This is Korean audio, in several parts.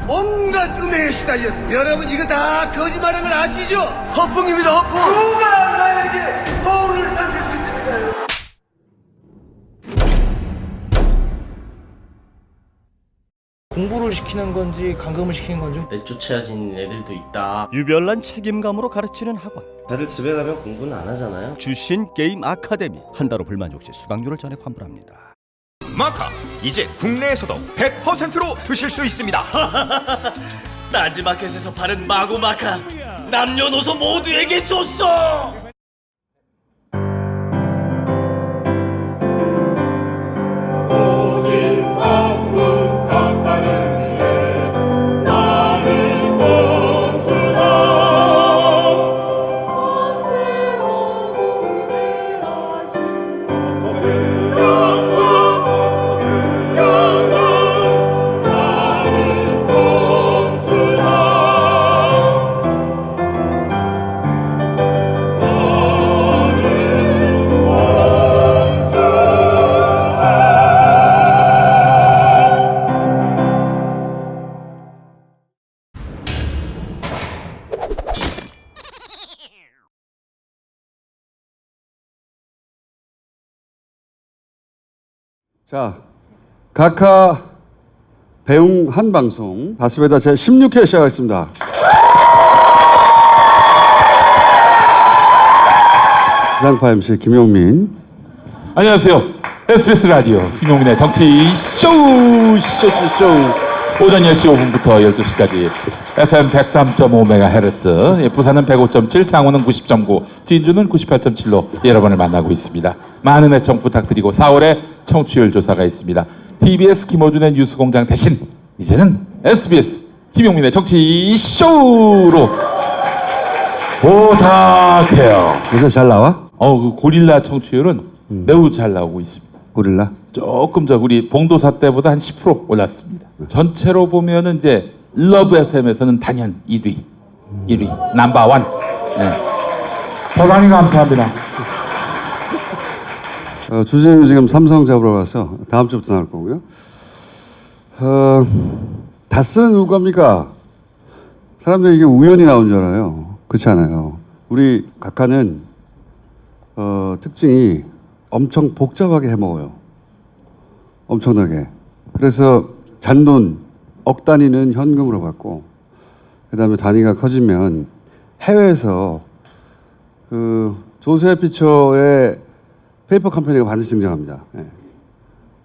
온갖 음해에 시달렸습니다. 여러분 이거 다 거짓말인 걸 아시죠? 허풍입니다, 허풍. 누가 나에게 거울을 던질 수 있습니까? 공부를 시키는 건지 감금을 시키는 건지 내쫓아진 애들도 있다. 유별난 책임감으로 가르치는 학원. 다들 집에 가면 공부는 안 하잖아요. 주신 게임 아카데미. 한 달 후 불만족 시 수강료를 전액 환불합니다. 마카 이제 국내에서도 100%로 드실 수 있습니다. 딴지마켓에서 파는 마구 마카 남녀노소 모두에게 줬어. 자, 각하 배웅 한방송 다스베다 제16회 시작하겠습니다. 지상파 MC 김용민. 안녕하세요. SBS 라디오 김용민의 정치 쇼 오전 10시 5분부터 12시까지 FM 103.5MHz, 부산은 105.7, 창원은 90.9, 진주는 98.7로 여러분을 만나고 있습니다. 많은 애청 부탁드리고 4월에 청취율 조사가 있습니다. TBS 김어준의 뉴스공장 대신 이제는 SBS 김용민의 정치쇼로 부탁해요. 요새 잘 나와? 그 고릴라 청취율은 매우 잘 나오고 있습니다. 고릴라? 조금 우리 봉도사 때보다 한 10% 올랐습니다. 전체로 보면은 이제 러브 FM에서는 단연 1위 넘버원. 네. 대단히 감사합니다. 주진우 지금 삼성 잡으러 가서 다음 주부터 나올 거고요. 다스는 누구 겁니까? 사람들이 이게 우연히 나온 줄 알아요. 그렇지 않아요. 우리 각하는 특징이 엄청 복잡하게 해먹어요. 엄청나게. 그래서 잔돈 억 단위는 현금으로 받고, 그 다음에 단위가 커지면 해외에서 그 조세 피처의 페이퍼 컴퍼니가 반드시 등장합니다. 예.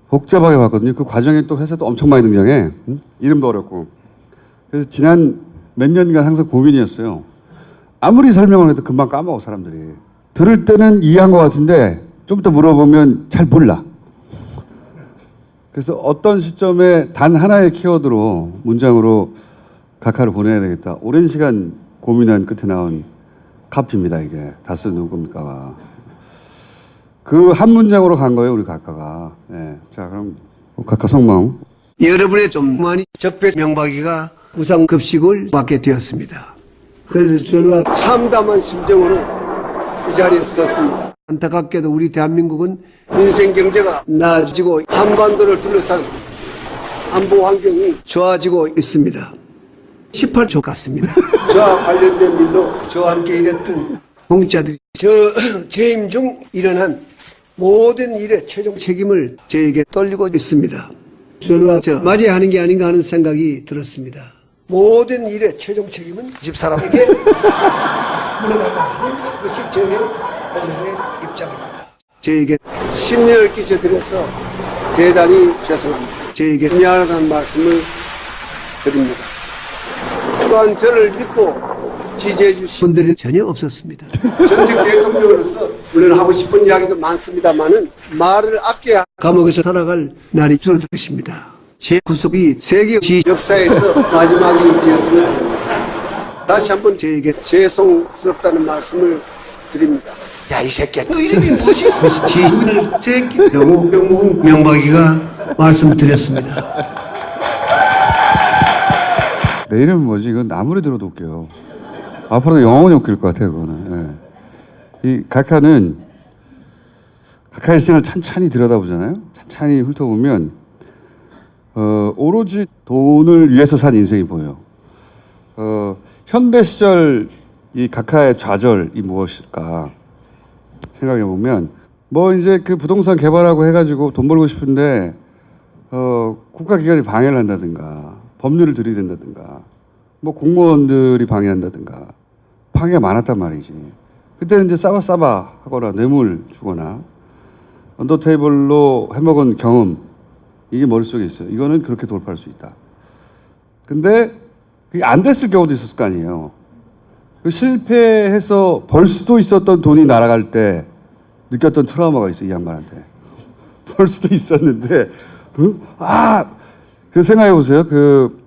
복잡하게 봤거든요. 그 과정에 또 회사도 엄청 많이 등장해. 이름도 어렵고. 그래서 지난 몇 년간 항상 고민이었어요. 아무리 설명을 해도 금방 까먹어, 사람들이. 들을 때는 이해한 것 같은데 좀 이따 물어보면 잘 몰라. 그래서 어떤 시점에 단 하나의 키워드로 문장으로 각하를 보내야 되겠다. 오랜 시간 고민한 끝에 나온 카피입니다. 이게 다스 누굽니까가. 그 한 문장으로 간 거예요, 우리 각하가. 네. 자, 그럼 각하 성명. 여러분의 좀 많이 적폐 명박이가 우상급식을 받게 되었습니다. 그래서 저는 참담한 심정으로 이 자리에 섰습니다. 안타깝게도 우리 대한민국은 민생 경제가 나아지고 한반도를 둘러싼 안보 환경이 좋아지고 있습니다. 18조 같습니다. 저와 관련된 일로 저와 함께 일했던 공직자들이 재임 중 일어난 모든 일의 최종 책임을 저에게 돌리고 있습니다. 저를 맞이하는 게 아닌가 하는 생각이 들었습니다. 모든 일의 최종 책임은 집사람에게 물어달라는 것이 저의 오늘의 입장입니다. 저에게 신뢰를 끼쳐드려서 대단히 죄송합니다. 저에게 미안하다는 말씀을 드립니다. 또한 저를 믿고 지지해 주신 분들이 전혀 없었습니다. 전직 대통령으로서 물론 하고 싶은 이야기도 많습니다만은 말을 아껴야 감옥에서 살아갈 날이 줄어들 것입니다. 제 구속이 세계 역사에서 마지막이 되었습니다. 다시 한번 저에게 죄송스럽다는 말씀을 드립니다. 야, 이 새끼야, 너 이름이 뭐지? 지훈을 새끼라고 명박이가 말씀드렸습니다. 내 이름은 뭐지? 이건 아무리 들어도 웃겨요. 앞으로도 영원히 웃길 것 같아요, 그거는. 예. 이 각하는 각하 일생을 찬찬히 들여다보잖아요. 찬찬히 훑어보면 오로지 돈을 위해서 산 인생이 보여요. 현대 시절 이 각하의 좌절이 무엇일까 생각해 보면 뭐 이제 그 부동산 개발하고 해가지고 돈 벌고 싶은데 국가기관이 방해를 한다든가 법률을 들이댄다든가 뭐 공무원들이 방해한다든가 방해가 많았단 말이지. 그때는 이제 싸바싸바 하거나 뇌물 주거나 언더테이블로 해먹은 경험 이게 머릿속에 있어요. 이거는 그렇게 돌파할 수 있다. 근데 그게 안 됐을 경우도 있었을 거 아니에요. 그 실패해서 벌 수도 있었던 돈이 날아갈 때 느꼈던 트라우마가 있어요. 이 양반한테. 벌 수도 있었는데 그 생각해 보세요. 그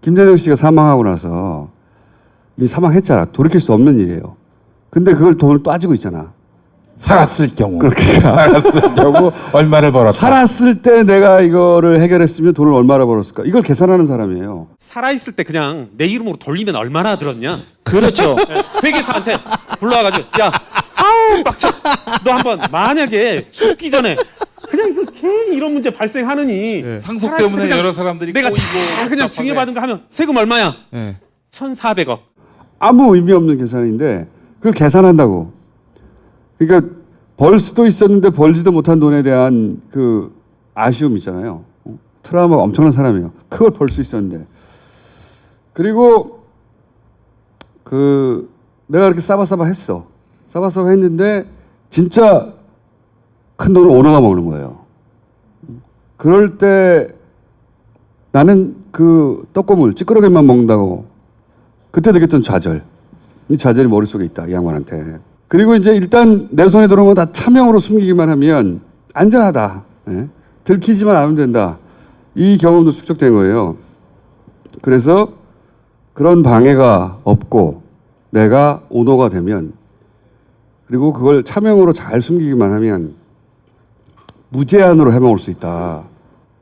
김대중 씨가 사망하고 나서 이미 사망했잖아. 돌이킬 수 없는 일이에요. 근데 그걸 돈을 따지고 있잖아. 살았을 경우. 그렇게 살았을 경우 얼마를 벌었다. 살았을 때 내가 이거를 해결했으면 돈을 얼마나 벌었을까? 이걸 계산하는 사람이에요. 살아있을 때 그냥 내 이름으로 돌리면 얼마나 들었냐? 그렇죠. 회계사한테 불러와가지고 야 아우 빡쳐 너 한번 만약에 죽기 전에 그냥 이거 괜히 이런 문제 발생하느니 상속 살아있을 때 때문에 그냥 여러 사람들이 내가 다 그냥 복잡하게. 징계받은 거 하면 세금 얼마야? 1,400억. 아무 의미 없는 계산인데 그걸 계산한다고. 그러니까 벌 수도 있었는데 벌지도 못한 돈에 대한 그 아쉬움 있잖아요. 트라우마가 엄청난 사람이에요. 그걸 벌 수 있었는데. 그리고 그 내가 그렇게 싸바싸바 했어. 싸바싸바 했는데 진짜 큰 돈을 오너가 먹는 거예요. 그럴 때 나는 그 떡고물 찌끄러기만 먹는다고 그때 느꼈던 좌절. 이 좌절이 머릿속에 있다. 이 양반한테. 그리고 이제 일단 내 손에 들어오면 다 차명으로 숨기기만 하면 안전하다. 예? 들키지만 않으면 된다. 이 경험도 축적된 거예요. 그래서 그런 방해가 없고 내가 오너가 되면 그리고 그걸 차명으로 잘 숨기기만 하면 무제한으로 해먹을 수 있다.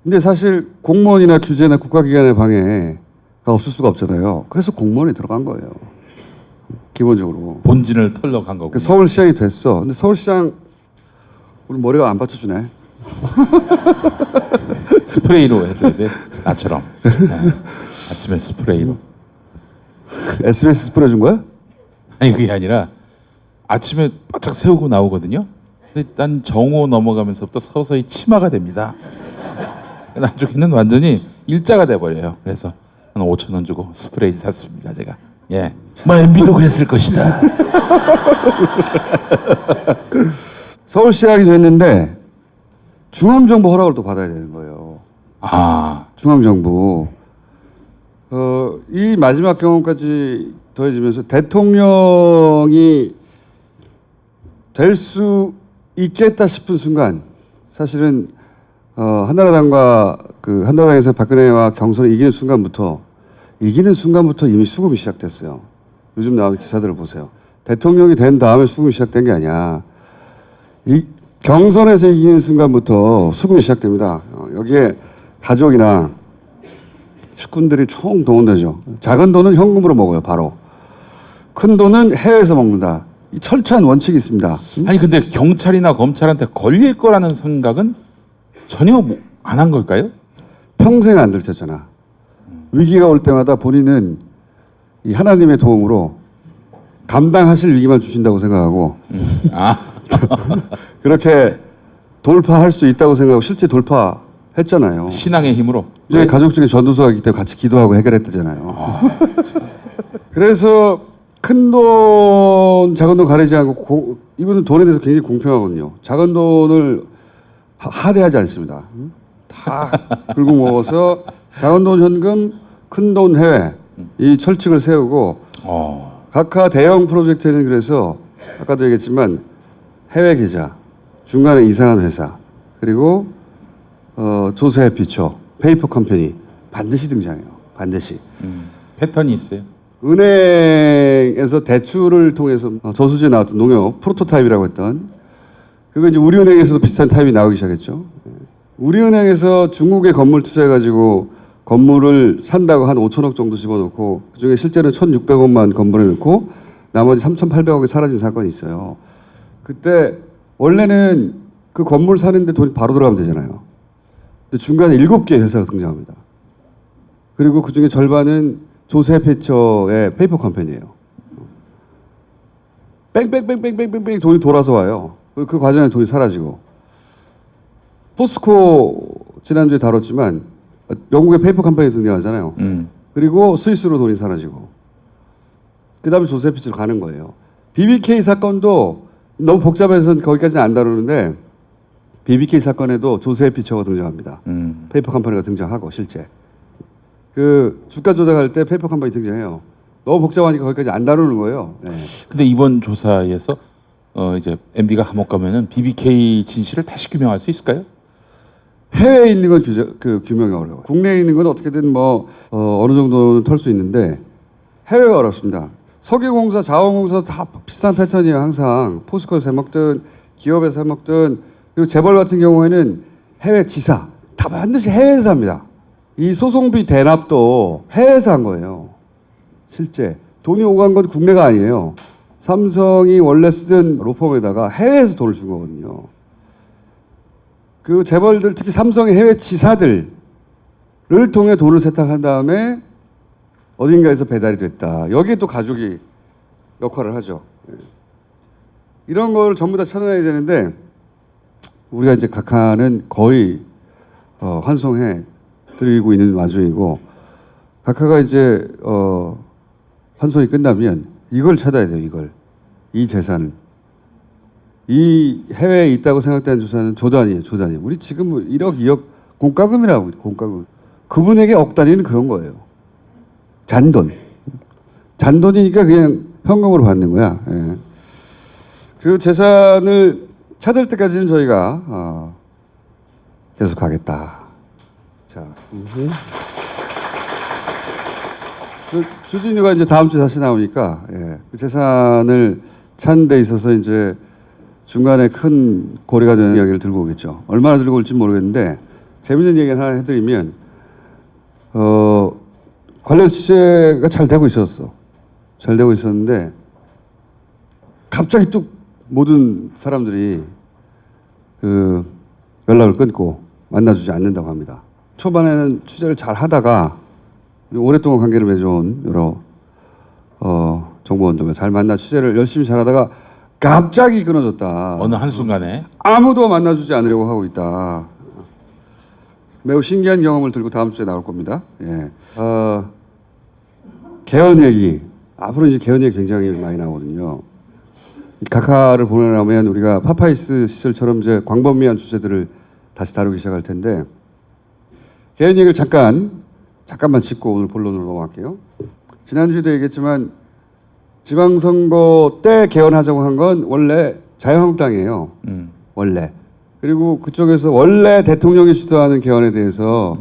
근데 사실 공무원이나 규제나 국가기관의 방해가 없을 수가 없잖아요. 그래서 공무원에 들어간 거예요. 기본적으로. 본진을 털러 간 거고. 서울시장이 됐어. 근데 서울시장 우리 머리가 안 받쳐주네. 스프레이로 해줘야 돼. 나처럼. 네. 아침에 스프레이로. SBS 뿌려준 거야? 아니 그게 아니라 아침에 바짝 세우고 나오거든요. 근데 난 정오 넘어가면서부터 서서히 치마가 됩니다. 나중에는 완전히 일자가 돼버려요. 그래서 한 5,000원 주고 스프레이 샀습니다. 제가. 예. 뭐 MB도 그랬을 것이다. 서울시장이 됐는데 중앙정부 허락을 또 받아야 되는 거예요. 아, 중앙정부. 이 마지막 경험까지 더해지면서 대통령이 될 수 있겠다 싶은 순간 사실은 한나라당과 그 한나라당에서 박근혜와 경선을 이기는 순간부터 이미 수급이 시작됐어요. 요즘 나오는 기사들을 보세요. 대통령이 된 다음에 수급이 시작된 게 아니야. 이 경선에서 이기는 순간부터 수급이 시작됩니다. 여기에 가족이나 측근들이 총 동원되죠. 작은 돈은 현금으로 먹어요, 바로. 큰 돈은 해외에서 먹는다. 이 철저한 원칙이 있습니다. 아니 근데 경찰이나 검찰한테 걸릴 거라는 생각은 전혀 안 한 걸까요? 평생 안 들켰잖아. 위기가 올 때마다 본인은 이 하나님의 도움으로 감당하실 위기만 주신다고 생각하고 아, 그렇게 돌파할 수 있다고 생각하고 실제 돌파했잖아요. 신앙의 힘으로. 저희 가족 중에 전도사가 있기 때문에 같이 기도하고 해결했다잖아요. 그래서 큰 돈, 작은 돈 가리지 않고 이분은 돈에 대해서 굉장히 공평하거든요. 작은 돈을 하대하지 않습니다. 다 긁어 먹어서 작은 돈 현금, 큰 돈 해외 이 철칙을 세우고 각하 대형 프로젝트는 그래서 아까도 얘기했지만 해외 계좌, 중간에 이상한 회사 그리고 조세 피처, 페이퍼 컴퍼니 반드시 등장해요. 반드시. 패턴이 있어요. 은행에서 대출을 통해서 저수지에 나왔던 농협 프로토타입이라고 했던 그거 이제 우리은행에서도 비슷한 타입이 나오기 시작했죠. 우리은행에서 중국에 건물 투자해가지고 건물을 산다고 한 5천억 정도 집어넣고 그중에 실제는 1,600억만 건물에 넣고 나머지 3,800억이 사라진 사건이 있어요. 그때 원래는 그 건물 사는데 돈이 바로 들어가면 되잖아요. 근데 중간에 7개 회사가 등장합니다. 그리고 그 중에 절반은 조셉 해처의 페이퍼 컴퍼니예요. 뺑뺑뺑뺑뺑뺑뺑 돈이 돌아서 와요. 그 과정에 돈이 사라지고. 포스코 지난주에 다뤘지만 영국의 페이퍼 컴퍼니 등장하잖아요. 그리고 스위스로 돈이 사라지고. 그 다음에 조셉 해처로 가는 거예요. BBK 사건도 너무 복잡해서 거기까지는 안 다루는데 BBK 사건에도 조셉 해처가 등장합니다. 페이퍼 컴퍼니가 등장하고 실제. 그 주가 조작할 때 페이퍼 컴퍼니 등장해요. 너무 복잡하니까 거기까지 안 다루는 거예요. 네. 근데 이번 조사에서 이제 MB가 감옥 가면은 BBK 진실을 다시 규명할 수 있을까요? 해외에 있는 건 규명이 어려워요. 국내에 있는 건 어떻게든 뭐 어느 정도는 털 수 있는데 해외가 어렵습니다. 석유공사, 자원공사 다 비슷한 패턴이에요. 항상 포스코에서 해먹든 기업에서 해먹든 그리고 재벌 같은 경우에는 해외 지사 다 반드시 해외에서 합니다. 이 소송비 대납도 해외에서 한 거예요. 실제 돈이 오간 건 국내가 아니에요. 삼성이 원래 쓰던 로펌에다가 해외에서 돈을 준 거거든요. 그 재벌들 특히 삼성의 해외 지사들을 통해 돈을 세탁한 다음에 어딘가에서 배달이 됐다. 여기에 또 가족이 역할을 하죠. 이런 걸 전부 다 찾아내야 되는데 우리가 이제 각하는 거의 환송해 드리고 있는 와중이고 각하가 이제 환송이 끝나면 이걸 찾아야 돼요. 이 재산을. 이 해외에 있다고 생각되는 재산은 조단위예요. 조단위. 우리 지금 뭐 1억, 2억 공과금이라고 공과금. 그분에게 억 단위는 그런 거예요. 잔돈. 잔돈이니까 그냥 현금으로 받는 거야. 예. 그 재산을 찾을 때까지는 저희가 계속 가겠다. 자, 그 주진우가 이제 다음 주에 다시 나오니까 그 재산을 찾는 데 있어서 이제 중간에 큰 고리가 되는 이야기를 들고 오겠죠. 얼마나 들고 올지 모르겠는데 재밌는 얘기 하나 해드리면 관련 취재가 잘 되고 있었어. 잘 되고 있었는데 갑자기 뚝 모든 사람들이 그 연락을 끊고 만나주지 않는다고 합니다. 초반에는 취재를 잘 하다가 오랫동안 관계를 맺어온 여러 정보원들과 잘 만나 취재를 열심히 잘하다가 갑자기 끊어졌다. 어느 한순간에 아무도 만나주지 않으려고 하고 있다. 매우 신기한 경험을 들고 다음 주에 나올 겁니다. 예. 개헌 얘기. 앞으로 이제 개헌 얘기 굉장히 많이 나오거든요. 각하를 보내려면 우리가 파파이스 시절처럼 이제 광범위한 주제들을 다시 다루기 시작할 텐데 개헌 얘기를 잠깐만 짚고 오늘 본론으로 넘어갈게요. 지난주에도 얘기했지만 지방선거 때 개헌하자고 한 건 원래 자유한국당이에요. 원래. 그리고 그쪽에서 원래 대통령이 주도하는 개헌에 대해서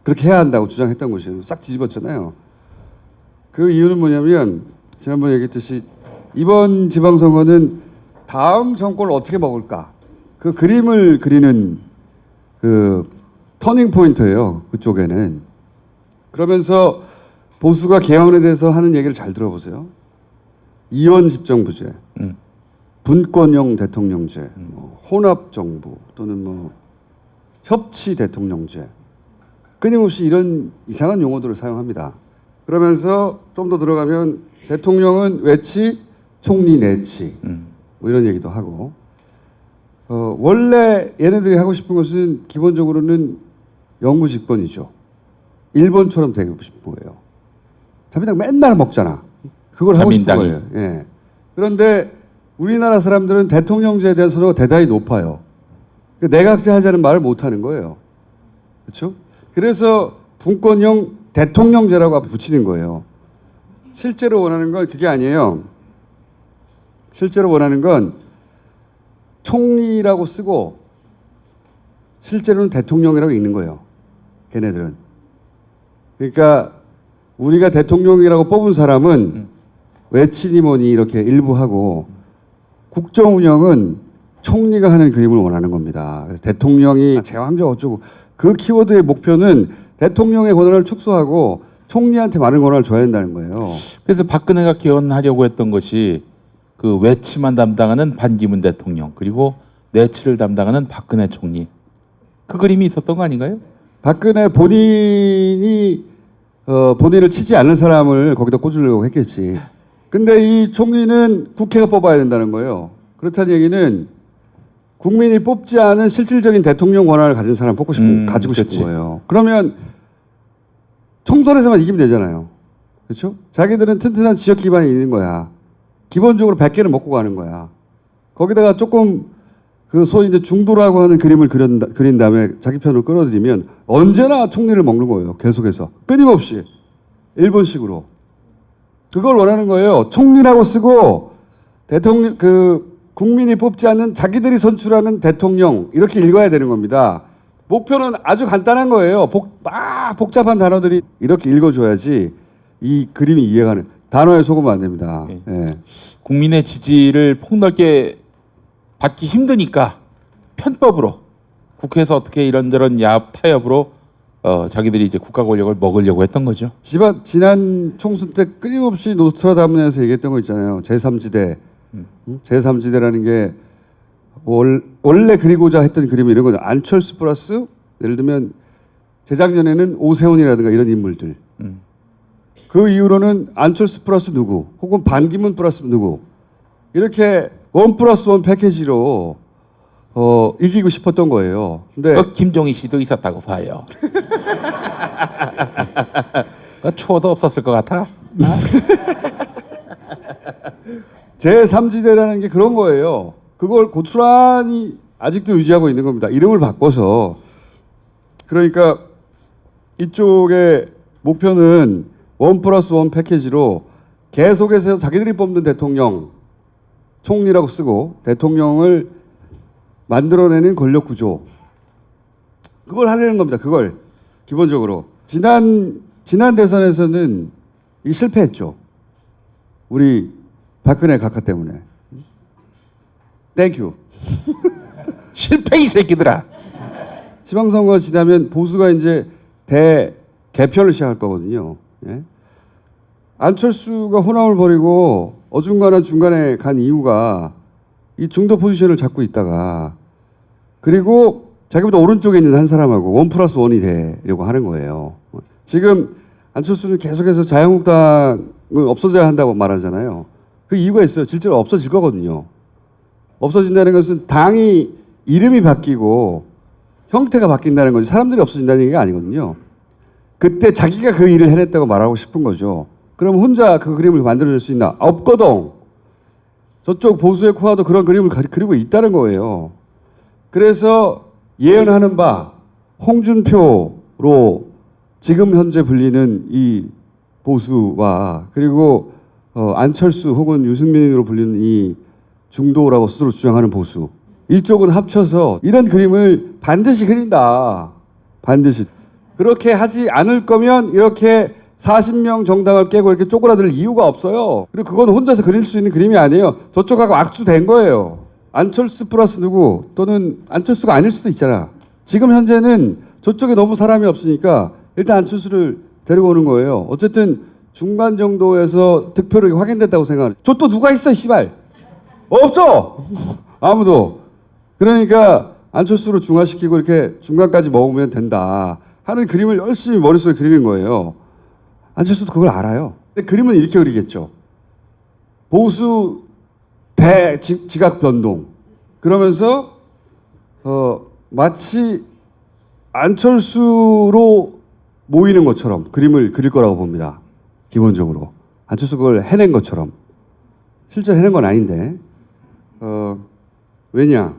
그렇게 해야 한다고 주장했던 것이에요. 싹 뒤집었잖아요. 그 이유는 뭐냐면 지난번에 얘기했듯이 이번 지방선거는 다음 정권을 어떻게 먹을까 그 그림을 그리는 그 터닝 포인트예요. 그쪽에는. 그러면서 보수가 개헌에 대해서 하는 얘기를 잘 들어보세요. 이원 집정부제, 분권형 대통령제, 혼합정부 또는 뭐 협치 대통령제 끊임없이 이런 이상한 용어들을 사용합니다. 그러면서 좀 더 들어가면 대통령은 외치, 총리 내치 뭐 이런 얘기도 하고 원래 얘네들이 하고 싶은 것은 기본적으로는 영구 집권이죠. 일본처럼 되고 싶은 거예요. 자민당 맨날 먹잖아. 그걸 하고 싶은 거예요. 예. 그런데 우리나라 사람들은 대통령제에 대한 선호가 대단히 높아요. 내각제 하자는 말을 못하는 거예요. 그렇죠? 그래서 분권형 대통령제라고 붙이는 거예요. 실제로 원하는 건 그게 아니에요. 실제로 원하는 건 총리라고 쓰고 실제로는 대통령이라고 읽는 거예요. 걔네들은. 그러니까 우리가 대통령이라고 뽑은 사람은 외치니 뭐니 이렇게 일부 하고 국정 운영은 총리가 하는 그림을 원하는 겁니다. 그래서 대통령이 제왕적 어쩌고 그 키워드의 목표는 대통령의 권한을 축소하고 총리한테 많은 권한을 줘야 된다는 거예요. 그래서 박근혜가 개헌하려고 했던 것이 그 외치만 담당하는 반기문 대통령 그리고 내치를 담당하는 박근혜 총리 그 그림이 있었던 거 아닌가요? 박근혜 본인이 본인을 치지 않는 사람을 거기다 꽂으려고 했겠지. 근데 이 총리는 국회가 뽑아야 된다는 거예요. 그렇다는 얘기는 국민이 뽑지 않은 실질적인 대통령 권한을 가진 사람 뽑고 싶은 가지고 그렇지. 싶은 거예요. 그러면 총선에서만 이기면 되잖아요. 그렇죠? 자기들은 튼튼한 지역 기반이 있는 거야. 기본적으로 100개는 먹고 가는 거야. 거기다가 조금 그 소위 이제 중도라고 하는 그림을 그린 다음에 자기 편으로 끌어들이면 언제나 총리를 먹는 거예요. 계속해서 끊임없이 일본식으로 그걸 원하는 거예요. 총리라고 쓰고 대통령 그 국민이 뽑지 않는 자기들이 선출하는 대통령 이렇게 읽어야 되는 겁니다. 목표는 아주 간단한 거예요. 복잡한 단어들이 이렇게 읽어줘야지 이 그림이 이해가는. 단어에 속으면 안 됩니다. 예. 국민의 지지를 폭넓게 받기 힘드니까 편법으로 국회에서 어떻게 이런저런 야합 타협으로 자기들이 이제 국가 권력을 먹으려고 했던 거죠. 지난 총선 때 끊임없이 노스트라다무스에서 얘기했던 거 있잖아요. 제3지대. 제3지대라는 게 원래 그리고자 했던 그림이 이런 거죠. 안철수 플러스 예를 들면 재작년에는 오세훈이라든가 이런 인물들. 그 이후로는 안철수 플러스 누구 혹은 반기문 플러스 누구 이렇게 1+1 패키지로 이기고 싶었던 거예요. 근데 김종희 씨도 있었다고 봐요. 추워도 없었을 것 같아. 제3지대라는 게 그런 거예요. 그걸 고스란히 아직도 유지하고 있는 겁니다. 이름을 바꿔서. 그러니까 이쪽의 목표는 1+1 패키지로 계속해서 자기들이 뽑는 대통령, 총리라고 쓰고 대통령을 만들어내는 권력 구조. 그걸 하려는 겁니다. 그걸 기본적으로. 지난 대선에서는 이 실패했죠. 우리 박근혜 각하 때문에. 땡큐. 실패 이 새끼들아. 지방선거가 지나면 보수가 이제 대개편을 시작할 거거든요. 예? 안철수가 호남을 벌이고 어중간한 중간에 간 이유가 이 중도 포지션을 잡고 있다가 그리고 자기보다 오른쪽에 있는 한 사람하고 1+1이 되려고 하는 거예요. 지금 안철수는 계속해서 자유한국당을 없어져야 한다고 말하잖아요. 그 이유가 있어요. 실제로 없어질 거거든요. 없어진다는 것은 당이 이름이 바뀌고 형태가 바뀐다는 거지 사람들이 없어진다는 얘기가 아니거든요. 그때 자기가 그 일을 해냈다고 말하고 싶은 거죠. 그럼 혼자 그 그림을 만들어낼 수 있나? 없거든. 저쪽 보수의 코아도 그런 그림을 그리고 있다는 거예요. 그래서 예언하는 바 홍준표로 지금 현재 불리는 이 보수와 그리고 안철수 혹은 유승민으로 불리는 이 중도라고 스스로 주장하는 보수 이쪽은 합쳐서 이런 그림을 반드시 그린다. 반드시. 그렇게 하지 않을 거면 이렇게 40명 정당을 깨고 이렇게 쪼그라들 이유가 없어요. 그리고 그건 혼자서 그릴 수 있는 그림이 아니에요. 저쪽하고 악수된 거예요. 안철수 플러스 누구 또는 안철수가 아닐 수도 있잖아. 지금 현재는 저쪽에 너무 사람이 없으니까 일단 안철수를 데리고 오는 거예요. 어쨌든 중간 정도에서 득표력이 확인됐다고 생각하는. 저 또 누가 있어 씨발. 없어. 아무도. 그러니까 안철수로 중화시키고 이렇게 중간까지 먹으면 된다 하는 그림을 열심히 머릿속에 그리는 거예요. 안철수도 그걸 알아요. 근데 그림은 이렇게 그리겠죠. 보수 지각 변동. 그러면서 마치 안철수로 모이는 것처럼 그림을 그릴 거라고 봅니다. 기본적으로. 안철수 그걸 해낸 것처럼. 실제로 해낸 건 아닌데. 왜냐?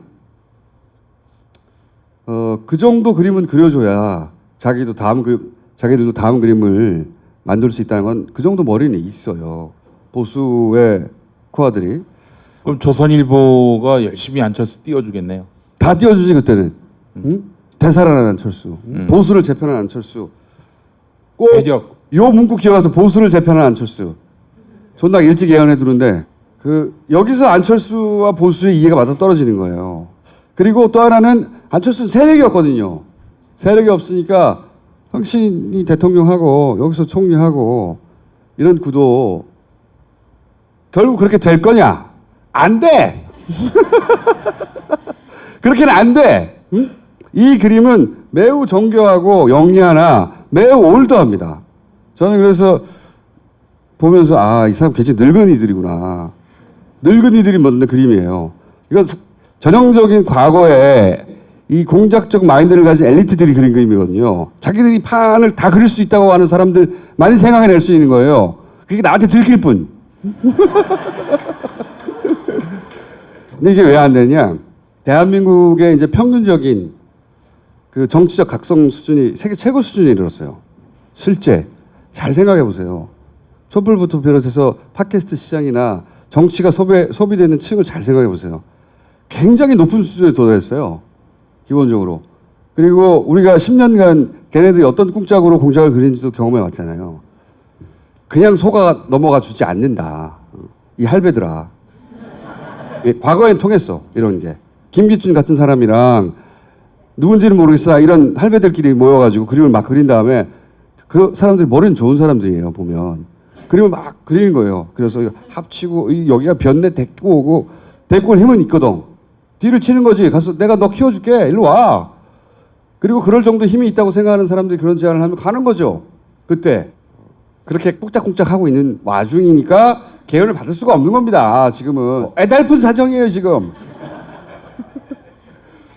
그 정도 그림은 그려줘야 자기들도 다음 그림을 만들 수 있다는 건 그 정도 머리는 있어요. 보수의 코아들이. 그럼 조선일보가 열심히 안철수 띄워주겠네요. 다 띄워주지 그때는. 응? 되살아난 안철수. 보수를 재편한 안철수. 꼭 매력. 요 문구 기억해서 보수를 재편한 안철수. 존나 일찍 예언해 두는데 여기서 안철수와 보수의 이해가 맞아 떨어지는 거예요. 그리고 또 하나는 안철수는 세력이 없거든요. 세력이 없으니까 당신이 대통령하고 여기서 총리하고 이런 구도 결국 그렇게 될 거냐? 안 돼. 그렇게는 안 돼. 응? 이 그림은 매우 정교하고 영리하나 매우 올드합니다. 저는 그래서 보면서 아, 이 사람 굉장히 늙은이들이구나. 늙은이들이 만든 그림이에요. 이건 전형적인 과거에 이 공작적 마인드를 가진 엘리트들이 그린 그림이거든요. 자기들이 판을 다 그릴 수 있다고 하는 사람들 많이 생각해낼 수 있는 거예요. 그게 나한테 들킬 뿐. 근데 이게 왜 안 되냐? 대한민국의 이제 평균적인 그 정치적 각성 수준이 세계 최고 수준에 이르렀어요. 실제 잘 생각해 보세요. 촛불부터 비롯해서 팟캐스트 시장이나 정치가 소비되는 층을 잘 생각해 보세요. 굉장히 높은 수준에 도달했어요. 기본적으로. 그리고 우리가 10년간 걔네들이 어떤 꿍짝으로 공작을 그리는지도 경험해 왔잖아요. 그냥 속아 넘어가 주지 않는다. 이 할배들아. 과거엔 통했어. 이런 게. 김기춘 같은 사람이랑 누군지는 모르겠으나 이런 할배들끼리 모여가지고 그림을 막 그린 다음에 그 사람들이 머리는 좋은 사람들이에요. 보면. 그림을 막 그리는 거예요. 그래서 합치고 여기가 변내 데리고 오고 데리고 올 힘은 있거든. 뒤를 치는 거지. 가서 내가 너 키워줄게. 일로 와. 그리고 그럴 정도 힘이 있다고 생각하는 사람들이 그런 제안을 하면 가는 거죠. 그때. 그렇게 꾹짝꾹짝 하고 있는 와중이니까 개헌을 받을 수가 없는 겁니다. 지금은. 애달픈 사정이에요. 지금.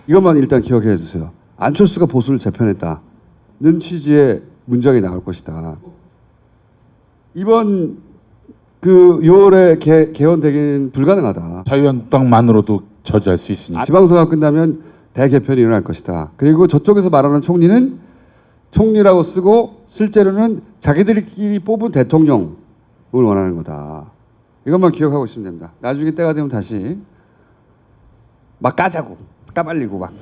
이것만 일단 기억해 주세요. 안철수가 보수를 재편했다는 취지의 문장이 나올 것이다. 이번 그 6월에 개헌되기는 불가능하다. 자유한국당만으로도 저지할 수 있으니까. 지방선거가 끝나면 대개편이 일어날 것이다. 그리고 저쪽에서 말하는 총리는 총리라고 쓰고 실제로는 자기들끼리 뽑은 대통령을 원하는 거다. 이것만 기억하고 있으면 됩니다. 나중에 때가 되면 다시 막 까자고 까발리고 막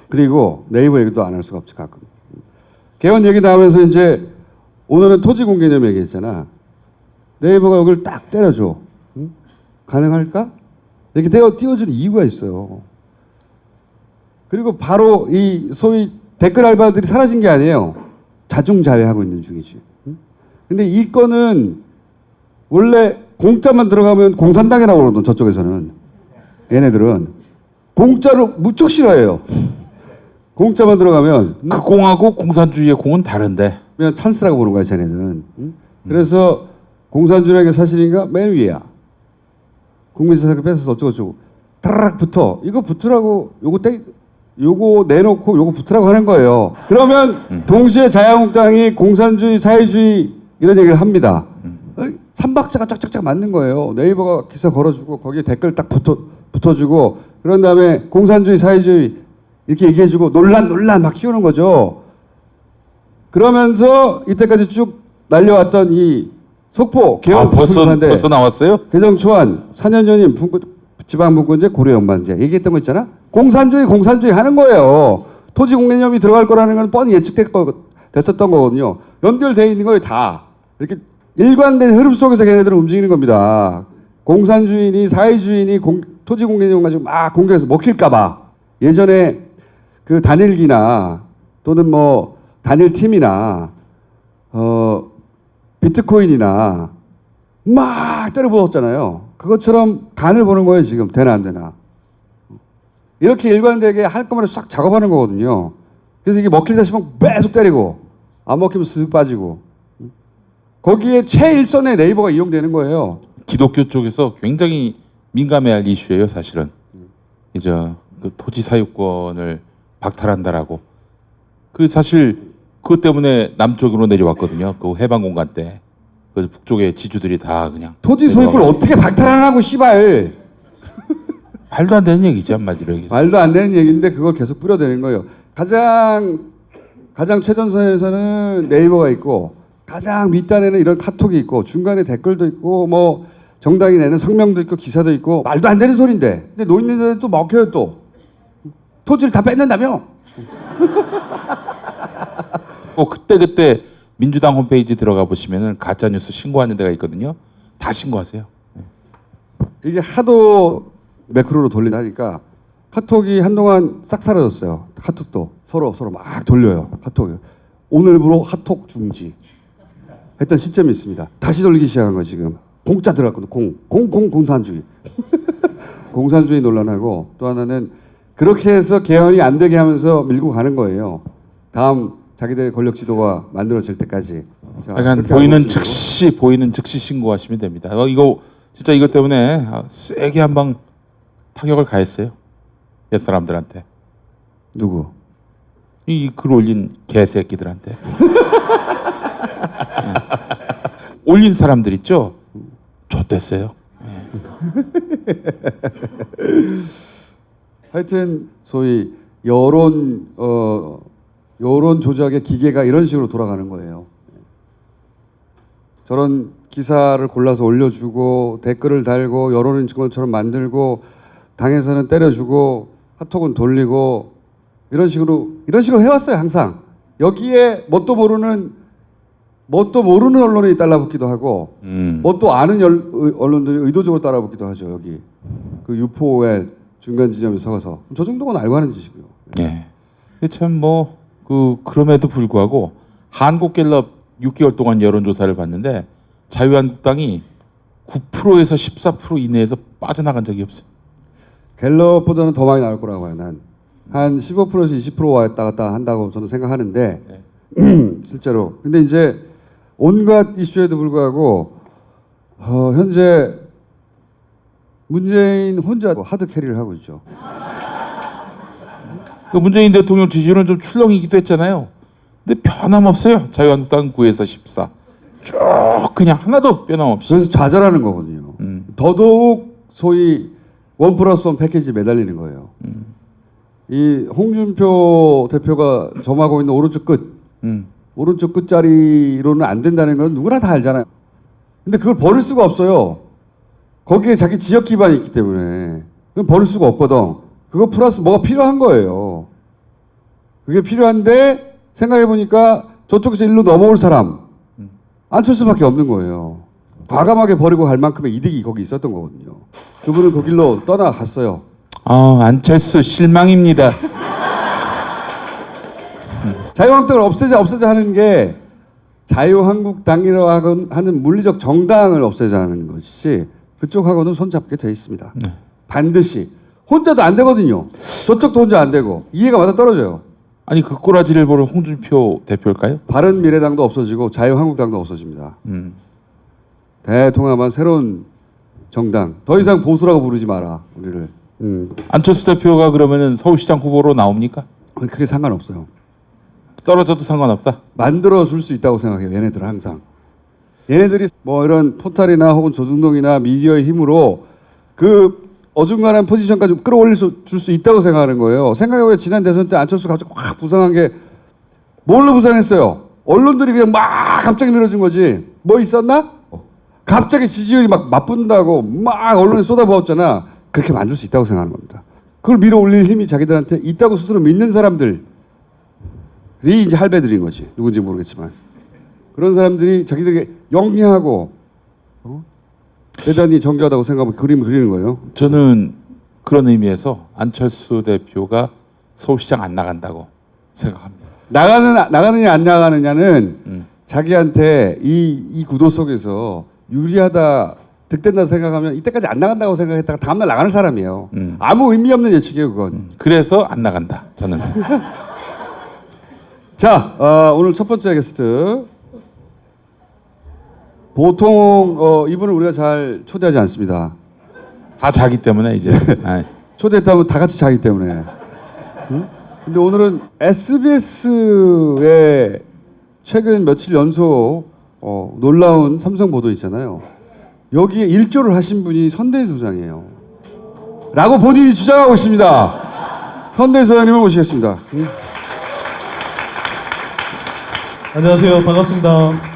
그리고 네이버 얘기도 안 할 수가 없지 가끔. 개헌 얘기 나오면서 이제 오늘은 토지공개념 얘기했잖아. 네이버가 여기를 딱 때려줘. 응? 가능할까? 이렇게 띄워주는 이유가 있어요. 그리고 바로 이 소위 댓글 알바들이 사라진 게 아니에요. 자중자애하고 있는 중이지. 응? 근데 이 건은 원래 공짜만 들어가면 공산당이라고 그러거든. 저쪽에서는. 얘네들은. 공짜로 무척 싫어해요. 공짜만 들어가면. 그 공하고 공산주의의 공은 다른데. 그냥 찬스라고 보는 거야, 쟤네들은. 응? 그래서 공산주의라는 게 사실인가? 맨 위야. 국민세상을 뺏어서 어쩌고저쩌고. 타라락 붙어. 이거 붙으라고, 요거 내놓고 요거 붙으라고 하는 거예요. 그러면 동시에 자유한국당이 공산주의, 사회주의 이런 얘기를 합니다. 삼박자가 짝짝짝 맞는 거예요. 네이버가 기사 걸어주고 거기에 댓글 딱 붙어주고 그런 다음에 공산주의, 사회주의 이렇게 얘기해주고 논란 막 키우는 거죠. 그러면서 이때까지 쭉 날려왔던 이 속보 개헌 벌써 나왔어요? 개정 초안 4년 전인 지방분권제 고려연반제 얘기했던 거 있잖아. 공산주의 하는 거예요. 토지공개념이 들어갈 거라는 건 뻔히 예측됐었던 거거든요. 연결되어 있는 거예요 다. 이렇게 일관된 흐름 속에서 걔네들은 움직이는 겁니다. 공산주의니 사회주의니 토지공개념 가지고 막 공격해서 먹힐까 봐. 예전에 그 단일기나 또는 뭐 단일팀이나 비트코인이나 막 때려부었잖아요. 그것처럼 간을 보는 거예요. 지금 되나 안 되나. 이렇게 일관되게 할 거면 싹 작업하는 거거든요. 그래서 이게 먹힐다 싶으면 계속 때리고 안 먹히면 쓱 빠지고 거기에 최일선의 네이버가 이용되는 거예요. 기독교 쪽에서 굉장히 민감해할 이슈예요, 사실은. 이제 그 토지 사유권을 박탈한다라고. 그 사실 그것 때문에 남쪽으로 내려왔거든요. 그 해방 공간 때. 그래서 북쪽의 지주들이 다 그냥 토지 소유권을 어떻게 박탈하라고 씨발. 말도 안 되는 얘기지 한마디로 얘기해서. 말도 안 되는 얘기인데 그걸 계속 뿌려대는 거예요. 가장 최전선에서는 네이버가 있고 가장 밑단에는 이런 카톡이 있고 중간에 댓글도 있고 뭐 정당이 내는 성명도 있고 기사도 있고 말도 안 되는 소리인데 근데 노인네들은 또 먹혀요 또. 토지를 다 뺏는다며. 그때 민주당 홈페이지 들어가 보시면은 가짜 뉴스 신고하는 데가 있거든요. 다 신고하세요. 이게 하도 매크로로 돌리다니까 카톡이 한동안 싹 사라졌어요. 카톡도 서로 막 돌려요. 카톡. 오늘부로 카톡 중지 했던 시점이 있습니다. 다시 돌리기 시작한 거 지금. 공짜 들어갔거든. 공산주의. 공산주의 논란하고 또 하나는 그렇게 해서 개헌이 안 되게 하면서 밀고 가는 거예요. 다음 자기들의 권력 지도가 만들어질 때까지. 자, 약간 그렇게 보이는 하고 있습니다. 보이는 즉시 신고하시면 됩니다. 이거 진짜 이것 때문에 세게 한 방 타격을 가했어요. 옛 사람들한테. 누구? 이 글 올린 개새끼들한테. 네. 올린 사람들 있죠? 좆됐어요. 하여튼 소위 여론 조작의 기계가 이런 식으로 돌아가는 거예요. 저런 기사를 골라서 올려주고 댓글을 달고 여론인 것처럼 만들고 당에서는 때려주고 카톡은 돌리고 이런 식으로 해왔어요 항상. 여기에 뭣도 모르는 언론이 따라붙기도 하고 뭣도 아는 언론들이 의도적으로 따라붙기도 하죠. 여기 그 유포의 중간 지점에 서서 저 정도는 알고 하는 짓이고요. 예. 참 그럼에도 불구하고 한국갤럽 6개월 동안 여론조사를 봤는데 자유한국당이 9%에서 14% 이내에서 빠져나간 적이 없어요. 갤럽보다는 더 많이 나올 거라고 봐요. 난 한 15%에서 20% 왔다 갔다 한다고 저는 생각하는데 실제로. 근데 이제 온갖 이슈에도 불구하고 현재 문재인 혼자 하드 캐리를 하고 있죠. 그 문재인 대통령 지지율은 좀 출렁이기도 했잖아요. 근데 변함없어요. 자유한국당 9에서 14. 쭉 그냥 하나도 변함없이. 그래서 좌절하는 거거든요. 더더욱 소위 1+1 패키지에 매달리는 거예요. 이 홍준표 대표가 점하고 있는 오른쪽 끝자리로는 안 된다는 건 누구나 다 알잖아요. 근데 그걸 버릴 수가 없어요. 거기에 자기 지역 기반이 있기 때문에 그건 버릴 수가 없거든. 그거 플러스 뭐가 필요한 거예요. 그게 필요한데 생각해보니까 저쪽에서 일로 넘어올 사람 안철수밖에 없는 거예요. 과감하게 버리고 갈 만큼의 이득이 거기 있었던 거거든요. 그분은 그 길로 떠나갔어요. 안철수 실망입니다. 자유한국당을 없애자 하는 게 자유한국당이라고 하는 물리적 정당을 없애자 하는 것이 그쪽하고는 손잡게 돼 있습니다. 반드시. 혼자도 안 되거든요. 저쪽도 혼자 안 되고 이해가 맞아 떨어져요. 아니 그 꼬라지를 보는 홍준표 대표일까요? 바른미래당도 없어지고 자유한국당도 없어집니다. 대통합한 새로운 정당. 더 이상 보수라고 부르지 마라 우리를. 안철수 대표가 그러면은 서울시장 후보로 나옵니까? 그게 상관없어요. 떨어져도 상관없다. 만들어 줄 수 있다고 생각해요. 얘네들은 항상. 얘네들이 뭐 이런 포탈이나 혹은 조중동이나 미디어의 힘으로 그 어중간한 포지션까지 끌어올릴 줄 수 있다고 생각하는 거예요. 생각해보면 지난 대선 때 안철수가 갑자기 확 부상한 게 뭘로 부상했어요? 언론들이 그냥 막 갑자기 밀어준 거지. 뭐 있었나? 갑자기 지지율이 막 맞붙는다고 막 언론에 쏟아부었잖아. 그렇게 만들 수 있다고 생각하는 겁니다. 그걸 밀어올릴 힘이 자기들한테 있다고 스스로 믿는 사람들이 이제 할배들인 거지. 누군지 모르겠지만. 그런 사람들이 자기들에게 영리하고 대단히 정교하다고 생각하고 그림을 그리는 거예요. 저는 그런 의미에서 안철수 대표가 서울시장 안 나간다고 생각합니다. 나가느냐 안 나가느냐는 자기한테 이 구도 속에서 유리하다 득된다 생각하면 이때까지 안 나간다고 생각했다가 다음날 나가는 사람이에요. 아무 의미 없는 예측이에요 그건. 그래서 안 나간다 저는. 자 오늘 첫 번째 게스트 보통 이분을 우리가 잘 초대하지 않습니다. 다 자기 때문에 이제. 초대했다면 다 같이 자기 때문에. 근데 오늘은 SBS의 최근 며칠 연속 놀라운 삼성 보도 있잖아요. 여기에 일조를 하신 분이 선대위 소장이에요. 라고 본인이 주장하고 있습니다. 선대위 소장님을 모시겠습니다. 안녕하세요. 반갑습니다.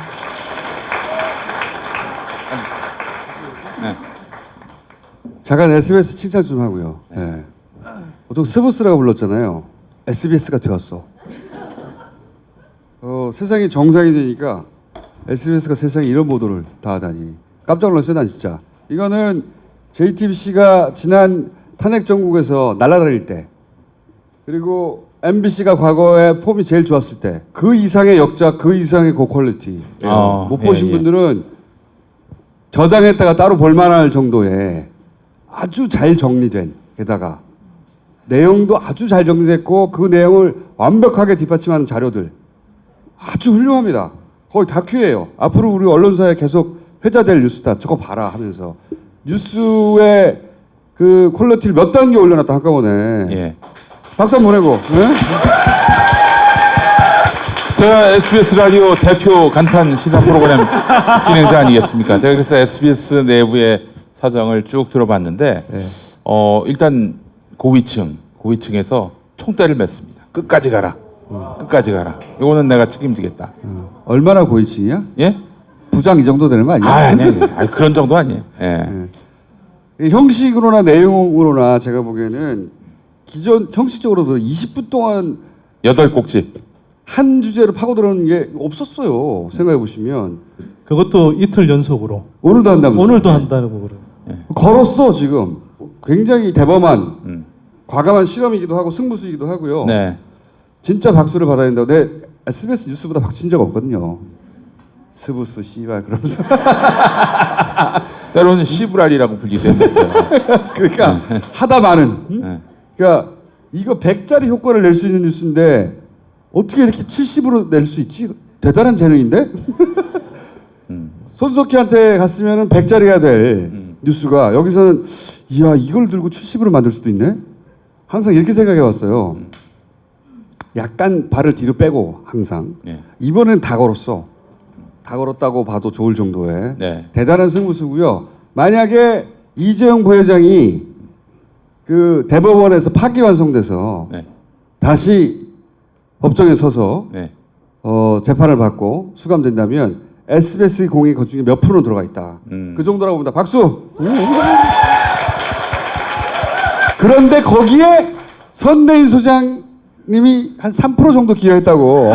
잠깐 SBS 칭찬 좀 하고요. 네. 보통 스브스라고 불렀잖아요. SBS가 되었어. 세상이 정상이 되니까 SBS가 세상에 이런 보도를 다 하다니 깜짝 놀랐어요. 난 진짜. 이거는 JTBC가 지난 탄핵 정국에서 날아다닐 때 그리고 MBC가 과거에 폼이 제일 좋았을 때 그 이상의 역작, 그 이상의 고퀄리티. 못 보신 분들은 저장했다가 따로 볼만할 정도의 아주 잘 정리된 게다가 내용도 아주 잘 정리했고 그 내용을 완벽하게 뒷받침하는 자료들 아주 훌륭합니다. 거의 다큐예요. 앞으로 우리 언론사에 계속 회자될 뉴스다. 저거 봐라 하면서 뉴스의 그 퀄리티를 몇 단계 올려놨다 한꺼번에. 예. 박수 한번 보내고. 네? 제가 SBS 라디오 대표 간판 시사 프로그램 진행자 아니겠습니까? 제가 그래서 SBS 내부의 사정을 쭉 들어봤는데 네. 일단 고위층에서 총대를 맸습니다. 끝까지 가라. 끝까지 가라. 이거는 내가 책임지겠다. 얼마나 고위층이야? 예? 부장 이 정도 되는 거 아니야? 아니, 그런 정도 아니에요. 예. 이 형식으로나 내용으로나 제가 보기에는 기존 형식적으로도 20분 동안 8곡집. 한 주제로 파고들어오는 게 없었어요. 생각해 보시면 그것도 이틀 연속으로 오늘도 한다면서. 오늘도 한다고 그래요. 걸었어 지금. 굉장히 대범한 과감한 실험이기도 하고 승부수이기도 하고요. 네. 진짜 박수를 받아야 된다고. 내 SBS 뉴스보다 박수 친 적 없거든요. 스부스 씨발 그러면서. 때로는 시브랄이라고 불리도 했었어요. 그러니까 하다 많은. 네. 그러니까 이거 100짜리 효과를 낼 수 있는 뉴스인데 어떻게 이렇게 70으로 낼 수 있지? 대단한 재능인데? 손석희한테 갔으면 100짜리가 될 뉴스가 여기서는 이야 이걸 들고 70으로 만들 수도 있네? 항상 이렇게 생각해 왔어요. 약간 발을 뒤로 빼고 항상. 네. 이번엔 다 걸었어. 다 걸었다고 봐도 좋을 정도의 네. 대단한 승부수고요. 만약에 이재용 부회장이 그 대법원에서 파기환송돼서 네. 다시 법정에 서서 네. 재판을 받고 수감된다면 SBS 공이 그 중에 몇 프로 들어가 있다. 그 정도라고 봅니다. 박수. 그런데 거기에 선대인 소장님이 한 3% 정도 기여했다고.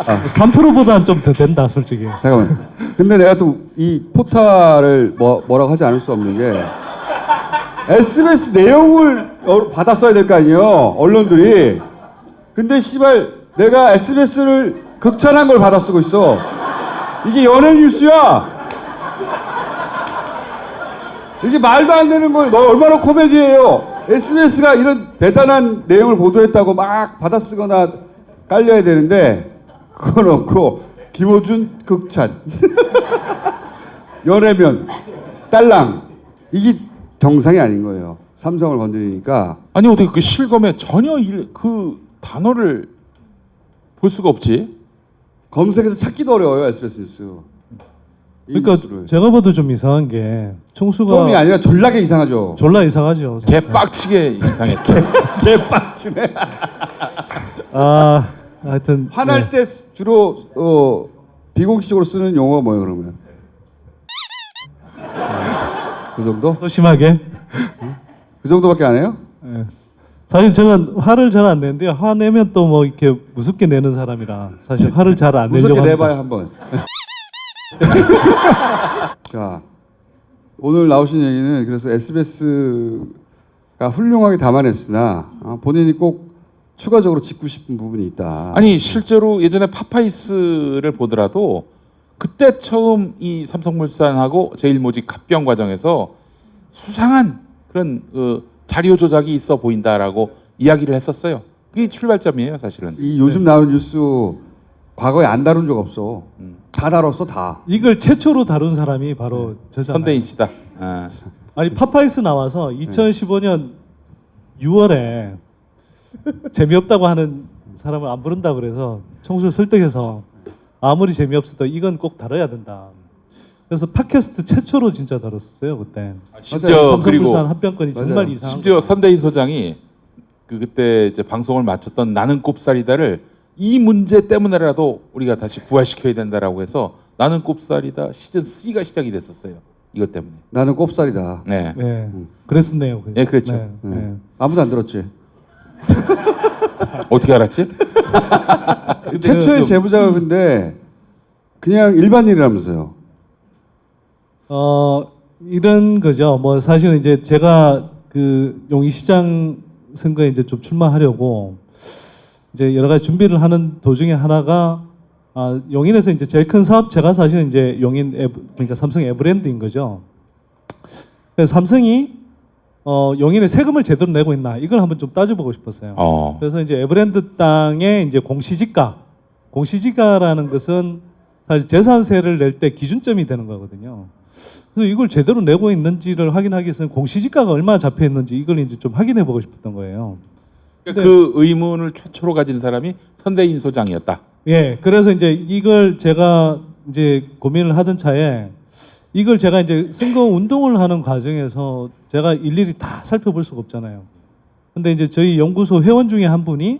3%보다는 좀 더 된다, 솔직히. 잠깐만. 근데 내가 또 이 포탈을 뭐라고 하지 않을 수 없는 게 SBS 내용을 받았어야 될 거 아니에요. 언론들이. 근데 씨발 내가 SBS를 극찬한 걸 받아 쓰고 있어. 이게 연예 뉴스야. 이게 말도 안 되는 거예요. 너 얼마나 코미디예요. SBS가 이런 대단한 내용을 보도했다고 막 받아 쓰거나 깔려야 되는데 그건 없고 김어준 극찬. 연예면 딸랑 이게 정상이 아닌 거예요. 삼성을 건드리니까. 아니 어떻게 그 실검에 전혀 그 단어를 볼 수가 없지? 검색해서 찾기도 어려워요. SBS 뉴스. 이 그러니까 뉴스를. 제가 봐도 좀 이상한 게 청수가 좀이 아니라 졸라게 이상하죠. 졸라 이상하죠. 개 빡치게 이상했어. 개빡치네. 하여튼 화날 때 주로 비공식적으로 쓰는 용어가 뭐예요 그러면? 그 정도? 소심하게. 그 정도밖에 안 해요? 예. 사실 저는 화를 잘 안 내는데요. 화내면 또 뭐 이렇게 무섭게 내는 사람이라 사실 화를 잘 안 내려고 무섭게 합니다. 내봐요 한번. 자 오늘 나오신 얘기는 그래서 SBS가 훌륭하게 담아냈으나 본인이 꼭 추가적으로 짚고 싶은 부분이 있다. 아니 실제로 예전에 파파이스를 보더라도 그때 처음 이 삼성물산하고 제일모직 합병 과정에서 수상한 그런 자료 조작이 있어 보인다라고 이야기를 했었어요. 그게 출발점이에요, 사실은. 이 요즘 나오는 뉴스 과거에 안 다룬 적 없어. 다 다뤘어 다. 이걸 최초로 다룬 사람이 바로 저잖아요. 선대인 씨다. 아. 아니 파파이스 나와서 2015년 6월에 재미없다고 하는 사람을 안 부른다 그래서 청수를 설득해서 아무리 재미없어도 이건 꼭 다뤄야 된다. 그래서 팟캐스트 최초로 진짜 다뤘어요 그때. 심지어 그리고 삼성물산 합병권이 정말 맞아요. 이상한. 심지어 선대인 소장이 그때 이제 방송을 마쳤던 나는 꼽살이다를 이 문제 때문에라도 우리가 다시 부활시켜야 된다라고 해서 나는 꼽살이다 시즌 3가 시작이 됐었어요. 이것 때문에. 나는 꼽살이다. 네. 네, 그랬었네요. 예, 그랬죠. 네, 네. 아무도 안 들었지. 어떻게 알았지? 최초의 제보자가 근데 그냥 일반인이라면서요. 이런 거죠. 뭐 사실은 이제 제가 그 용인시장 선거에 이제 좀 출마하려고 이제 여러 가지 준비를 하는 도중에 하나가 용인에서 이제 제일 큰 사업체가 사실은 이제 그러니까 삼성 에브랜드인 거죠. 그래서 삼성이 용인에 세금을 제대로 내고 있나 이걸 한번 좀 따져보고 싶었어요. 그래서 이제 에버랜드 땅의 이제 공시지가라는 것은 사실 재산세를 낼 때 기준점이 되는 거거든요. 그래서 이걸 제대로 내고 있는지를 확인하기 위해서는 공시지가가 얼마나 잡혀 있는지 이걸 이제 좀 확인해 보고 싶었던 거예요. 그러니까 그 의문을 최초로 가진 사람이 선대인 소장이었다. 예, 그래서 이제 이걸 제가 이제 고민을 하던 차에 이걸 제가 이제 선거 운동을 하는 과정에서 제가 일일이 다 살펴볼 수가 없잖아요. 근데 이제 저희 연구소 회원 중에 한 분이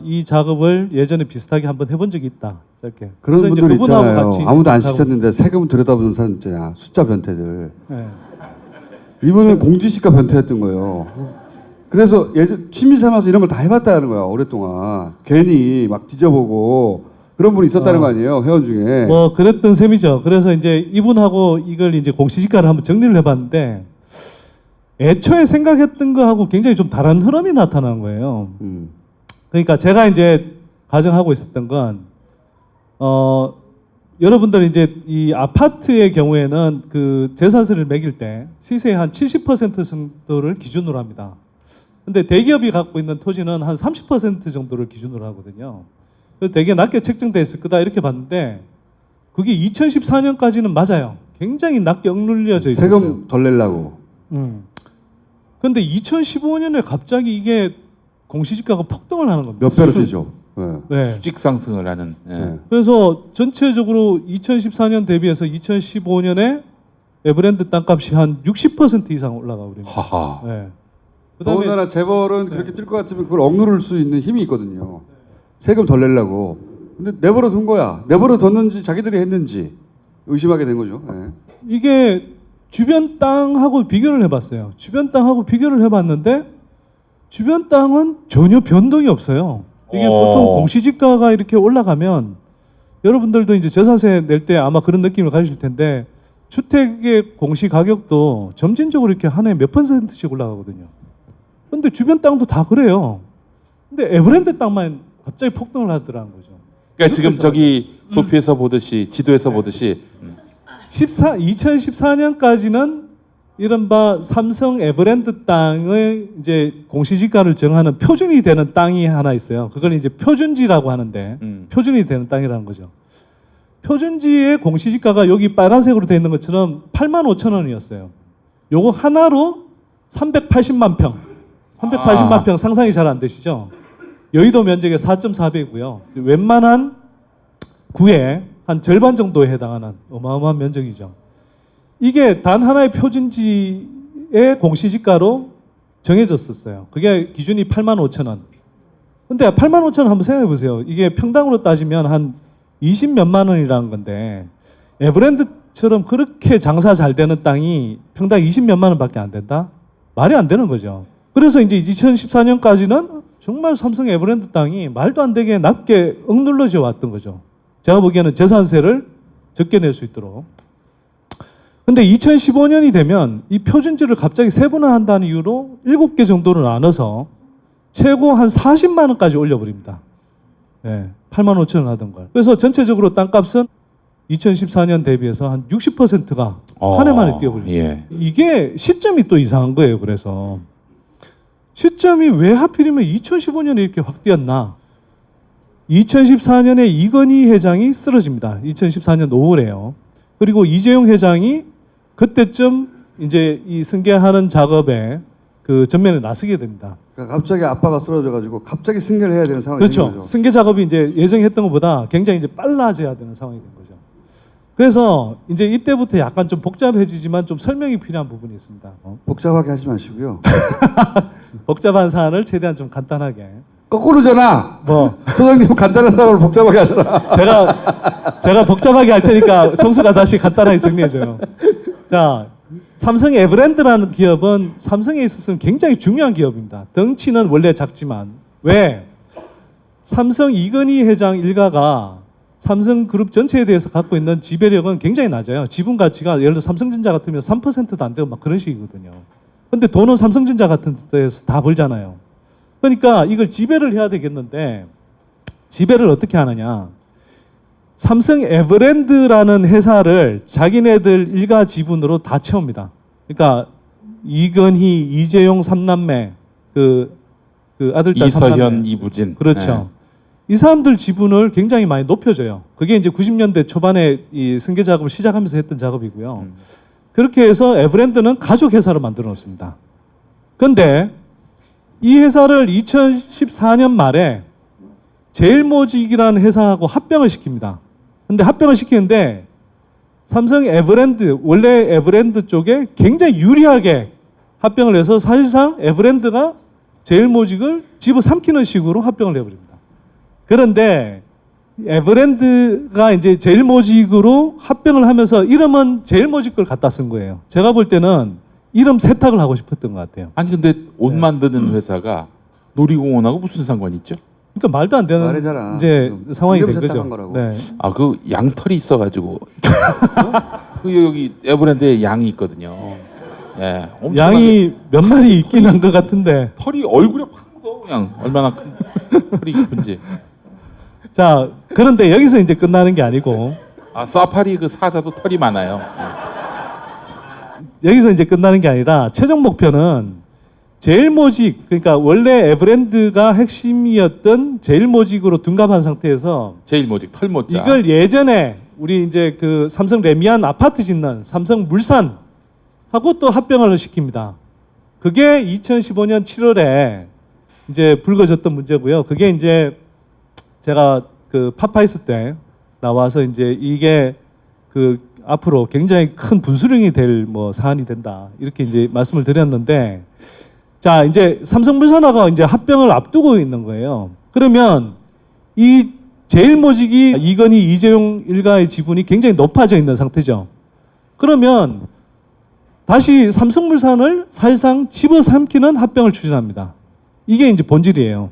이 작업을 예전에 비슷하게 한번 해본 적이 있다. 이렇게. 그런 그래서 이제 분들 그분하고 있잖아요. 같이 아무도 안 하고. 시켰는데 세금 들여다보는 사람 있잖아. 숫자 변태들. 예. 이분은 공지시가 변태였던 거예요. 그래서 예전 취미 삼아서 이런 걸 다 해봤다는 거야. 오랫동안 괜히 막 뒤져보고 그런 분이 있었다는 거 아니에요, 회원 중에. 뭐 그랬던 셈이죠. 그래서 이제 이분하고 이걸 이제 공시지가를 한번 정리를 해봤는데 애초에 생각했던 거하고 굉장히 좀 다른 흐름이 나타난 거예요. 그러니까 제가 이제 가정하고 있었던 건 여러분들 이제 이 아파트의 경우에는 그 재산세를 매길 때 시세의 한 70% 정도를 기준으로 합니다. 근데 대기업이 갖고 있는 토지는 한 30% 정도를 기준으로 하거든요. 그래서 되게 낮게 책정돼 있을 거다 이렇게 봤는데 그게 2014년까지는 맞아요. 굉장히 낮게 억눌려져 있었어요. 세금 덜 내려고. 근데 2015년에 갑자기 이게 공시지가가 폭등을 하는 겁니다. 몇 배로 뛰죠. 네. 네. 수직 상승을 하는. 네. 그래서 전체적으로 2014년 대비해서 2015년에 에버랜드 땅값이 한 60% 이상 올라가 버립니다. 하하. 네. 더군다나 재벌은 그렇게 뛸 것 같으면 그걸 억누를 수 있는 힘이 있거든요. 세금 덜 내려고. 근데 내버려 둔 거야. 내버려 뒀는지 자기들이 했는지 의심하게 된 거죠. 네. 이게 주변 땅하고 비교를 해봤어요. 주변 땅하고 비교를 해봤는데 주변 땅은 전혀 변동이 없어요. 이게 보통 공시지가가 이렇게 올라가면 여러분들도 이제 재산세 낼 때 아마 그런 느낌을 가지실 텐데 주택의 공시 가격도 점진적으로 이렇게 한 해 몇 %씩 올라가거든요. 근데 주변 땅도 다 그래요. 근데 에버랜드 땅만 갑자기 폭등을 하더라는 거죠. 그러니까 지금 저기 도표에서 보듯이 지도에서 보듯이 2014년까지는 이른바 삼성 에버랜드 땅의 이제 공시지가를 정하는 표준이 되는 땅이 하나 있어요. 그걸 이제 표준지라고 하는데 표준이 되는 땅이라는 거죠. 표준지의 공시지가가 여기 빨간색으로 되어 있는 것처럼 85,000원이었어요. 요거 하나로 380만 평. 380만 평 상상이 잘 안 되시죠? 여의도 면적의 4.4배고요. 웬만한 구의 한 절반 정도에 해당하는 어마어마한 면적이죠. 이게 단 하나의 표준지의 공시지가로 정해졌었어요. 그게 기준이 85,000원. 근데 85,000원 한번 생각해 보세요. 이게 평당으로 따지면 한 20몇만 원이라는 건데 에버랜드처럼 그렇게 장사 잘 되는 땅이 평당 20몇만 원밖에 안 된다? 말이 안 되는 거죠. 그래서 이제 2014년까지는 정말 삼성 에버랜드 땅이 말도 안 되게 낮게 억눌러져 왔던 거죠. 제가 보기에는 재산세를 적게 낼 수 있도록. 근데 2015년이 되면 이 표준지를 갑자기 세분화한다는 이유로 7개 정도를 나눠서 최고 한 40만 원까지 올려버립니다. 네, 85,000원 하던 걸. 그래서 전체적으로 땅값은 2014년 대비해서 한 60%가 한 해 만에 뛰어버립니다. 예. 이게 시점이 또 이상한 거예요. 그래서 시점이 왜 하필이면 2015년에 이렇게 확 뛰었나? 2014년에 이건희 회장이 쓰러집니다. 2014년 5월에요. 그리고 이재용 회장이 그때쯤 이제 이 승계하는 작업에 그 전면에 나서게 됩니다. 그러니까 갑자기 아빠가 쓰러져가지고 갑자기 승계를 해야 되는 상황이 그렇죠. 된 거죠. 승계 작업이 이제 예정했던 것보다 굉장히 이제 빨라져야 되는 상황이 된 거죠. 그래서 이제 이때부터 약간 좀 복잡해지지만 좀 설명이 필요한 부분이 있습니다. 복잡하게 하지 마시고요. 복잡한 사안을 최대한 좀 간단하게. 거꾸로잖아. 뭐 소장님 간단한 사람을 복잡하게 하잖아. 제가 복잡하게 할 테니까 청수가 다시 간단하게 정리해줘요. 자, 삼성 에버랜드라는 기업은 삼성에 있어서는 굉장히 중요한 기업입니다. 덩치는 원래 작지만 왜? 삼성 이건희 회장 일가가 삼성그룹 전체에 대해서 갖고 있는 지배력은 굉장히 낮아요. 지분 가치가 예를 들어 삼성전자 같으면 3%도 안 되고 막 그런 식이거든요. 근데 돈은 삼성전자 같은 데서 다 벌잖아요. 그러니까 이걸 지배를 해야 되겠는데 지배를 어떻게 하느냐? 삼성 에버랜드라는 회사를 자기네들 일가 지분으로 다 채웁니다. 그러니까 이건희, 이재용 3남매 그 아들 딸 이서현, 3남매. 이부진. 그렇죠. 이 사람들 지분을 굉장히 많이 높여줘요. 그게 이제 90년대 초반에 이 승계 작업을 시작하면서 했던 작업이고요. 그렇게 해서 에버랜드는 가족 회사로 만들어 놓습니다. 그런데 이 회사를 2014년 말에 제일모직이라는 회사하고 합병을 시킵니다. 근데 합병을 시키는데 삼성 에버랜드, 원래 에버랜드 쪽에 굉장히 유리하게 합병을 해서 사실상 에버랜드가 제일모직을 집어삼키는 식으로 합병을 해버립니다. 그런데 에버랜드가 이제 제일모직으로 합병을 하면서 이름은 제일모직 걸 갖다 쓴 거예요. 제가 볼 때는 이름 세탁을 하고 싶었던 것 같아요. 아니 근데 옷 네. 만드는 회사가 놀이공원하고 무슨 상관이 있죠? 그러니까 말도 안 되는 말해잖아. 이제 지금 상황이 이름 된 거죠. 세탁한 거라고. 네. 아 그 양털이 있어가지고 그 여기 에버랜드에 양이 있거든요. 예, 엄청나게 양이 몇 마리 있긴 한 것 같은데. 털이 얼굴에 확 묻어 그냥 얼마나 큰 털이 깊은지. 자, 그런데 여기서 이제 끝나는 게 아니고 아 사파리 그 사자도 털이 많아요. 여기서 이제 끝나는 게 아니라 최종 목표는 제일모직, 그러니까 원래 에버랜드가 핵심이었던 제일모직으로 둔갑한 상태에서 제일모직 털모자. 이걸 예전에 우리 이제 그 삼성 레미안 아파트 짓는 삼성 물산하고 또 합병을 시킵니다. 그게 2015년 7월에 이제 불거졌던 문제고요. 그게 이제 제가 그 파파이스 때 나와서 이제 이게 그 앞으로 굉장히 큰 분수령이 될 뭐 사안이 된다 이렇게 이제 말씀을 드렸는데, 자 이제 삼성물산하고 이제 합병을 앞두고 있는 거예요. 그러면 이 제일모직이 이건희, 이재용 일가의 지분이 굉장히 높아져 있는 상태죠. 그러면 다시 삼성물산을 사실상 집어삼키는 합병을 추진합니다. 이게 이제 본질이에요.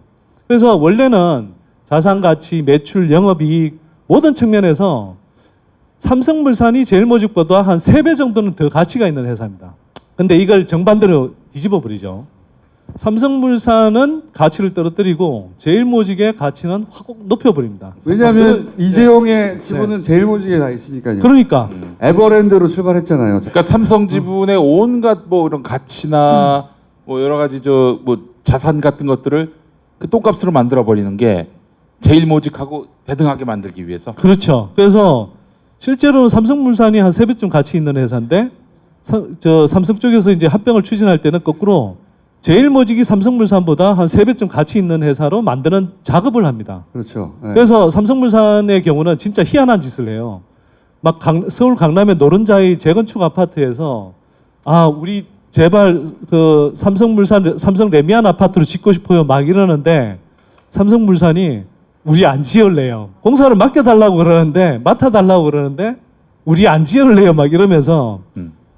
그래서 원래는 자산 가치, 매출, 영업이익 모든 측면에서 삼성물산이 제일모직보다 한 3배 정도는 더 가치가 있는 회사입니다. 근데 이걸 정반대로 뒤집어 버리죠. 삼성물산은 가치를 떨어뜨리고 제일모직의 가치는 확 높여버립니다. 왜냐하면 이재용의 지분은 제일모직에 다 있으니까요. 그러니까 에버랜드로 출발했잖아요. 그러니까 삼성 지분의 온갖 뭐 이런 가치나 뭐 여러 가지 저 뭐 자산 같은 것들을 그 똥값으로 만들어 버리는 게 제일모직하고 대등하게 만들기 위해서. 그렇죠. 그래서 실제로는 삼성물산이 한 3배쯤 가치 있는 회사인데 저 삼성 쪽에서 이제 합병을 추진할 때는 거꾸로 제일모직이 삼성물산보다 한 3배쯤 가치 있는 회사로 만드는 작업을 합니다. 그렇죠. 네. 그래서 삼성물산의 경우는 진짜 희한한 짓을 해요. 막 서울 강남의 노른자의 재건축 아파트에서 아 우리 제발 그 삼성물산 삼성 레미안 아파트로 짓고 싶어요 막 이러는데 삼성물산이 우리 안 지을래요. 공사를 맡겨달라고 그러는데 맡아달라고 그러는데 우리 안 지을래요 막 이러면서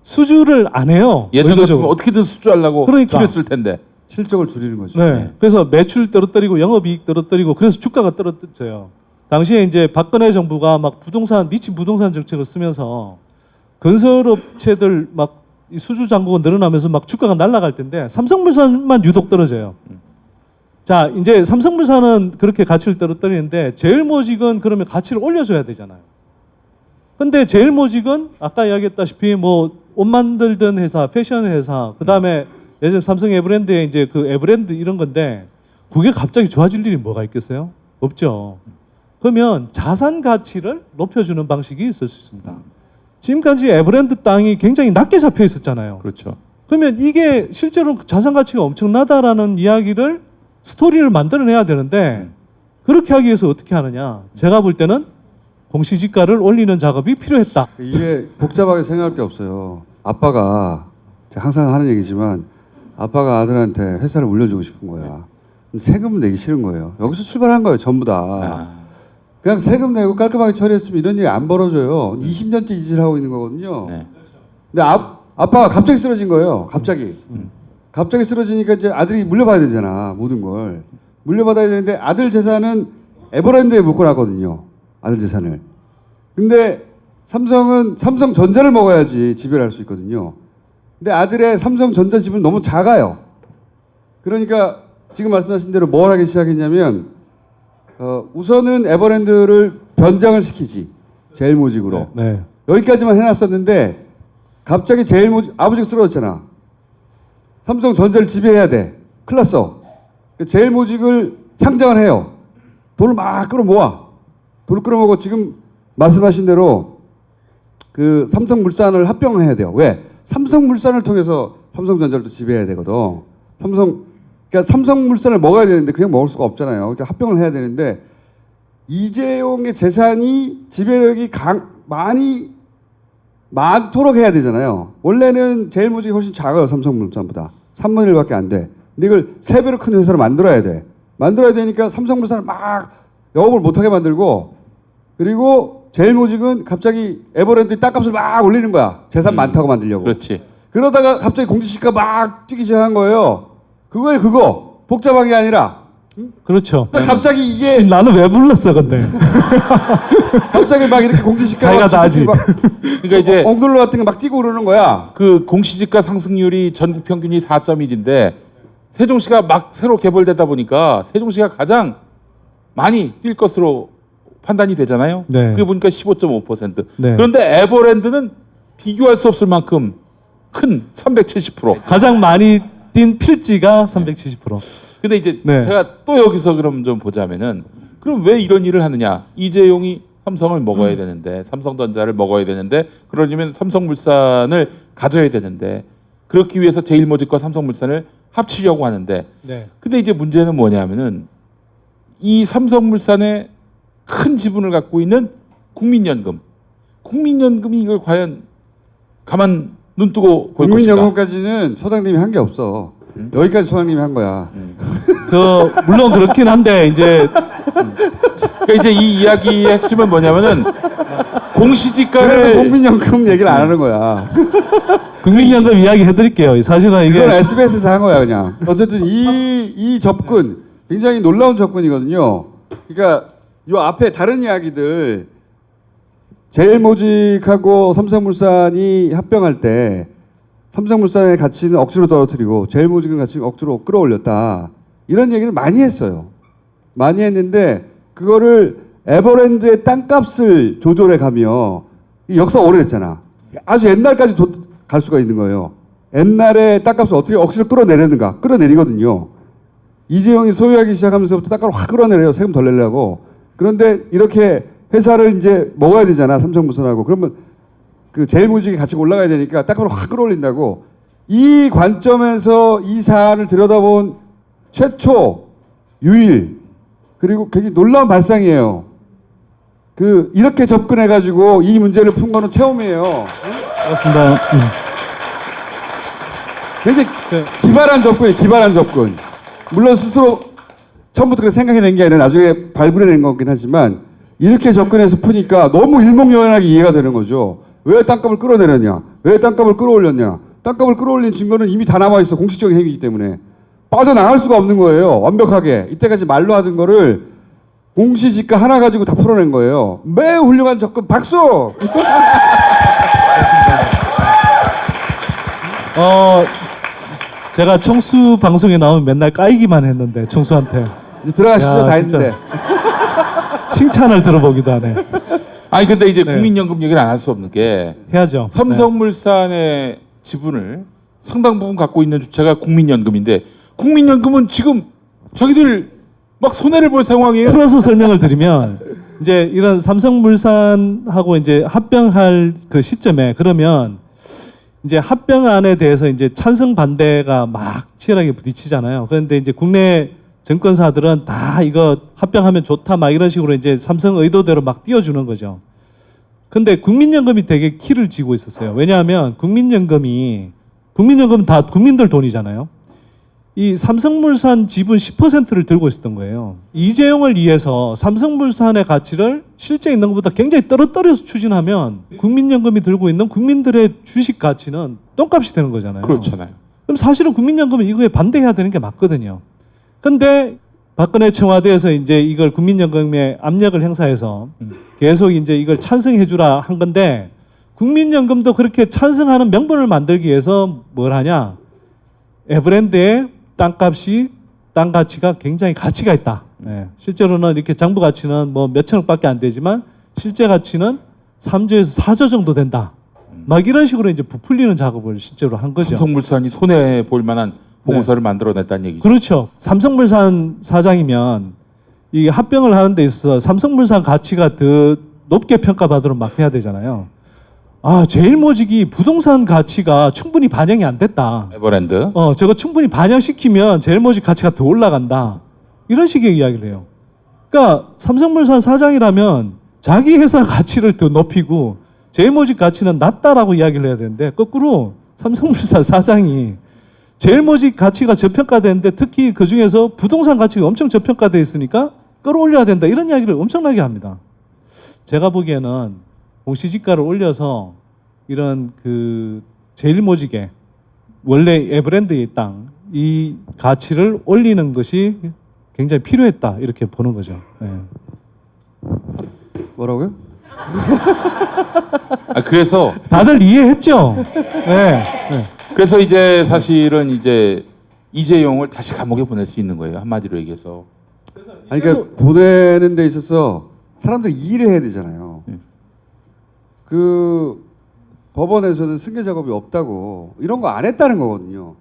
수주를 안 해요. 예전 같으면 의도적으로. 어떻게든 수주하려고 그러니까. 필요했을 텐데. 실적을 줄이는 거죠. 네. 그래서 매출 떨어뜨리고 영업이익 떨어뜨리고 그래서 주가가 떨어져요. 당시에 이제 박근혜 정부가 막 부동산 미친 부동산 정책을 쓰면서 건설업체들 막 이 수주 잔고가 늘어나면서 막 주가가 날아갈 텐데 삼성물산만 유독 떨어져요. 자 이제 삼성물산은 그렇게 가치를 떨어뜨리는데 제일모직은 그러면 가치를 올려줘야 되잖아요. 근데 제일모직은 아까 이야기했다시피 뭐 옷 만들던 회사, 패션 회사, 그 다음에 예전 삼성 에버랜드에 이제 그 에버랜드 이런 건데 그게 갑자기 좋아질 일이 뭐가 있겠어요? 없죠. 그러면 자산 가치를 높여주는 방식이 있을 수 있습니다. 지금까지 에버랜드 땅이 굉장히 낮게 잡혀 있었잖아요. 그렇죠. 그러면 이게 실제로 자산 가치가 엄청나다라는 이야기를 스토리를 만들어내야 되는데 그렇게 하기 위해서 어떻게 하느냐? 제가 볼 때는 공시지가를 올리는 작업이 필요했다. 이게 복잡하게 생각할 게 없어요. 아빠가 제가 항상 하는 얘기지만 아빠가 아들한테 회사를 물려주고 싶은 거야. 세금을 내기 싫은 거예요. 여기서 출발한 거예요, 전부 다. 그냥 세금 내고 깔끔하게 처리했으면 이런 일이 안 벌어져요. 20년째 이 짓을 하고 있는 거거든요. 네. 근데 아빠가 갑자기 쓰러진 거예요. 갑자기. 갑자기 쓰러지니까 이제 아들이 물려받아야 되잖아. 모든 걸. 물려받아야 되는데 아들 재산은 에버랜드에 묶어놨거든요. 아들 재산을. 근데 삼성은 삼성전자를 먹어야지 지배를 할 수 있거든요. 근데 아들의 삼성전자 지분이 너무 작아요. 그러니까 지금 말씀하신 대로 뭘 하기 시작했냐면 우선은 에버랜드를 변장을 시키지. 제일모직으로. 네. 여기까지만 해놨었는데 갑자기 제일모직 아버지가 쓰러졌잖아. 삼성전자를 지배해야 돼. 큰일 났어. 제일모직을 상장을 해요. 돈을 막 끌어모아. 돈을 끌어모고 지금 말씀하신 대로 그 삼성물산을 합병을 해야 돼요. 왜? 삼성물산을 통해서 삼성전자를 또 지배해야 되거든. 그러니까 삼성물산을 먹어야 되는데 그냥 먹을 수가 없잖아요. 그러니까 합병을 해야 되는데 이재용의 재산이 지배력이 많도록 해야 되잖아요. 원래는 제일모직이 훨씬 작아요. 삼성물산보다. 3분의 1밖에 안 돼. 근데 이걸 3배로 큰 회사를 만들어야 돼. 만들어야 되니까 삼성물산을 막 영업을 못하게 만들고 그리고 제일모직은 갑자기 에버랜드 땅값을 막 올리는 거야. 재산 많다고 만들려고. 그렇지. 그러다가 갑자기 공시지가 막 뛰기 시작한 거예요. 그거에 그거. 복잡한 게 아니라. 그렇죠. 갑자기 이게 나는 왜 불렀어 근데? 갑자기 막 이렇게 공시지가가 자기가 다 하지. 그러니까 이제 엉돌로 같은 게 막 뛰고 그러는 거야. 그 공시지가 상승률이 전국 평균이 4.1인데 세종시가 막 새로 개발되다 보니까 세종시가 가장 많이 뛸 것으로 판단이 되잖아요. 네. 그게 보니까 15.5%. 네. 그런데 에버랜드는 비교할 수 없을 만큼 큰 370%. 가장 많이 뛴 필지가 370%. 근데 이제 네. 제가 또 여기서 그럼 좀 보자면은 그럼 왜 이런 일을 하느냐? 이재용이 삼성을 먹어야 되는데 삼성전자를 먹어야 되는데 그러려면 삼성물산을 가져야 되는데 그렇기 위해서 제일모직과 삼성물산을 합치려고 하는데 네. 근데 이제 문제는 뭐냐면은 이 삼성물산의 큰 지분을 갖고 있는 국민연금이 이걸 과연 가만 눈 뜨고 볼 것인가? 국민연금까지는 소장님이 한 게 없어. 여기까지 소장님이 한 거야. 물론 그렇긴 한데 이제 그러니까 이제 이 이야기의 핵심은 뭐냐면은 그래서 공시지가를 국민연금 얘기를 안 하는 거야. 국민연금 이야기 해드릴게요. 사실은 이건 이게 SBS에서 한 거야 그냥. 어쨌든 이 접근 굉장히 놀라운 접근이거든요. 그러니까 요 앞에 다른 이야기들 제일모직하고 삼성물산이 합병할 때 삼성물산의 가치는 억지로 떨어뜨리고 제일모직의 가치는 억지로 끌어올렸다. 이런 얘기를 많이 했어요. 많이 했는데 그거를 에버랜드의 땅값을 조절해 가며 이 역사가 오래됐잖아. 아주 옛날까지 갈 수가 있는 거예요. 옛날에 땅값을 어떻게 억지로 끌어내렸는가. 끌어내리거든요. 이재용이 소유하기 시작하면서부터 땅값을 확 끌어내려요. 세금 덜 내려고. 그런데 이렇게 회사를 이제 먹어야 되잖아. 삼성물산하고. 그러면 그 제일모직이 같이 올라가야 되니까 땅값을 확 끌어올린다고. 이 관점에서 이 사안을 들여다본 최초, 유일, 그리고 굉장히 놀라운 발상이에요. 이렇게 접근해가지고 이 문제를 푼 거는 처음이에요. 그렇습니다. 굉장히 기발한 접근이에요. 기발한 접근. 물론 스스로 처음부터 그렇게 생각해낸 게 아니라 나중에 발굴해낸 거긴 하지만 이렇게 접근해서 푸니까 너무 일목요연하게 이해가 되는 거죠. 왜 땅값을 끌어내렸냐? 왜 땅값을 끌어올렸냐? 땅값을 끌어올린 증거는 이미 다 남아있어. 공식적인 행위이기 때문에. 빠져나갈 수가 없는 거예요. 완벽하게. 이때까지 말로 하던 거를 공시지가 하나 가지고 다 풀어낸 거예요. 매우 훌륭한 접근. 박수! 제가 청수 방송에 나오면 맨날 까이기만 했는데 청수한테 이제 들어가시죠. 야, 다 진짜. 했는데. 칭찬을 들어보기도 하네. 아니 근데 이제 네. 국민연금 얘기를 안 할 수 없는 게 해야죠. 삼성물산의 지분을 상당 부분 갖고 있는 주체가 국민연금인데 국민연금은 지금 자기들 막 손해를 볼 상황이에요. 풀어서 설명을 드리면 이제 이런 삼성물산하고 이제 합병할 그 시점에 그러면 이제 합병안에 대해서 이제 찬성 반대가 막 치열하게 부딪히잖아요. 그런데 이제 국내 증권사들은 다 이거 합병하면 좋다 막 이런 식으로 이제 삼성 의도대로 막 띄워주는 거죠. 근데 국민연금이 되게 키를 쥐고 있었어요. 왜냐하면 국민연금은 다 국민들 돈이잖아요. 이 삼성물산 지분 10%를 들고 있었던 거예요. 이재용을 위해서 삼성물산의 가치를 실제 있는 것보다 굉장히 떨어뜨려서 추진하면 국민연금이 들고 있는 국민들의 주식 가치는 똥값이 되는 거잖아요. 그렇잖아요. 그럼 사실은 국민연금은 이거에 반대해야 되는 게 맞거든요. 근데 박근혜 청와대에서 이제 이걸 국민연금에 압력을 행사해서 계속 이제 이걸 찬성해 주라 한 건데 국민연금도 그렇게 찬성하는 명분을 만들기 위해서 뭘 하냐? 에버랜드의 땅 가치가 굉장히 가치가 있다. 네. 실제로는 이렇게 장부 가치는 뭐 몇천억밖에 안 되지만 실제 가치는 3조에서 4조 정도 된다. 막 이런 식으로 이제 부풀리는 작업을 실제로 한 거죠. 삼성물산이 손해 볼 만한 보고서를 만들어냈다는 얘기죠. 그렇죠. 삼성물산 사장이면 이 합병을 하는 데 있어서 삼성물산 가치가 더 높게 평가받도록 막 해야 되잖아요. 아, 제일모직이 부동산 가치가 충분히 반영이 안 됐다. 에버랜드. 저거 충분히 반영시키면 제일모직 가치가 더 올라간다. 이런 식의 이야기를 해요. 그러니까 삼성물산 사장이라면 자기 회사 가치를 더 높이고 제일모직 가치는 낮다라고 이야기를 해야 되는데 거꾸로 삼성물산 사장이 제일모직 가치가 저평가되는데 특히 그중에서 부동산 가치가 엄청 저평가되어 있으니까 끌어올려야 된다. 이런 이야기를 엄청나게 합니다. 제가 보기에는 공시지가를 올려서 이런 그 제일모직의 원래 에버랜드의 땅 이 가치를 올리는 것이 굉장히 필요했다 이렇게 보는 거죠. 네. 뭐라고요? 그래서 다들 이해했죠? 네. 네. 그래서 이제 사실은 이제 이재용을 다시 감옥에 보낼 수 있는 거예요. 한마디로 얘기해서. 아니, 그러니까 보내는 데 있어서 사람들이 이해를 해야 되잖아요. 그 법원에서는 승계 작업이 없다고 이런 거 안 했다는 거거든요.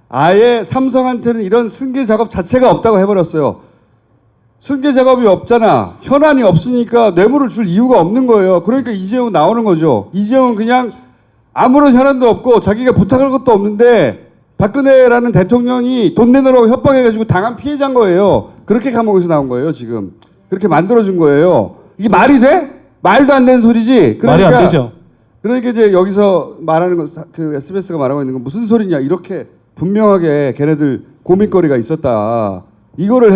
아예 삼성한테는 이런 승계 작업 자체가 없다고 해버렸어요. 승계 작업이 없잖아. 현안이 없으니까 뇌물을 줄 이유가 없는 거예요. 그러니까 이재용 나오는 거죠. 이재용은 그냥 아무런 현안도 없고 자기가 부탁할 것도 없는데 박근혜라는 대통령이 돈 내놓으라고 협박해가지고 당한 피해자인 거예요. 그렇게 감옥에서 나온 거예요, 지금. 그렇게 만들어준 거예요. 이게 말이 돼? 말도 안 되는 소리지. 그러니까, 말이 안 되죠. 그러니까 이제 여기서 말하는 건 그 SBS가 말하고 있는 건 무슨 소리냐. 이렇게 분명하게 걔네들 고민거리가 있었다. 이거를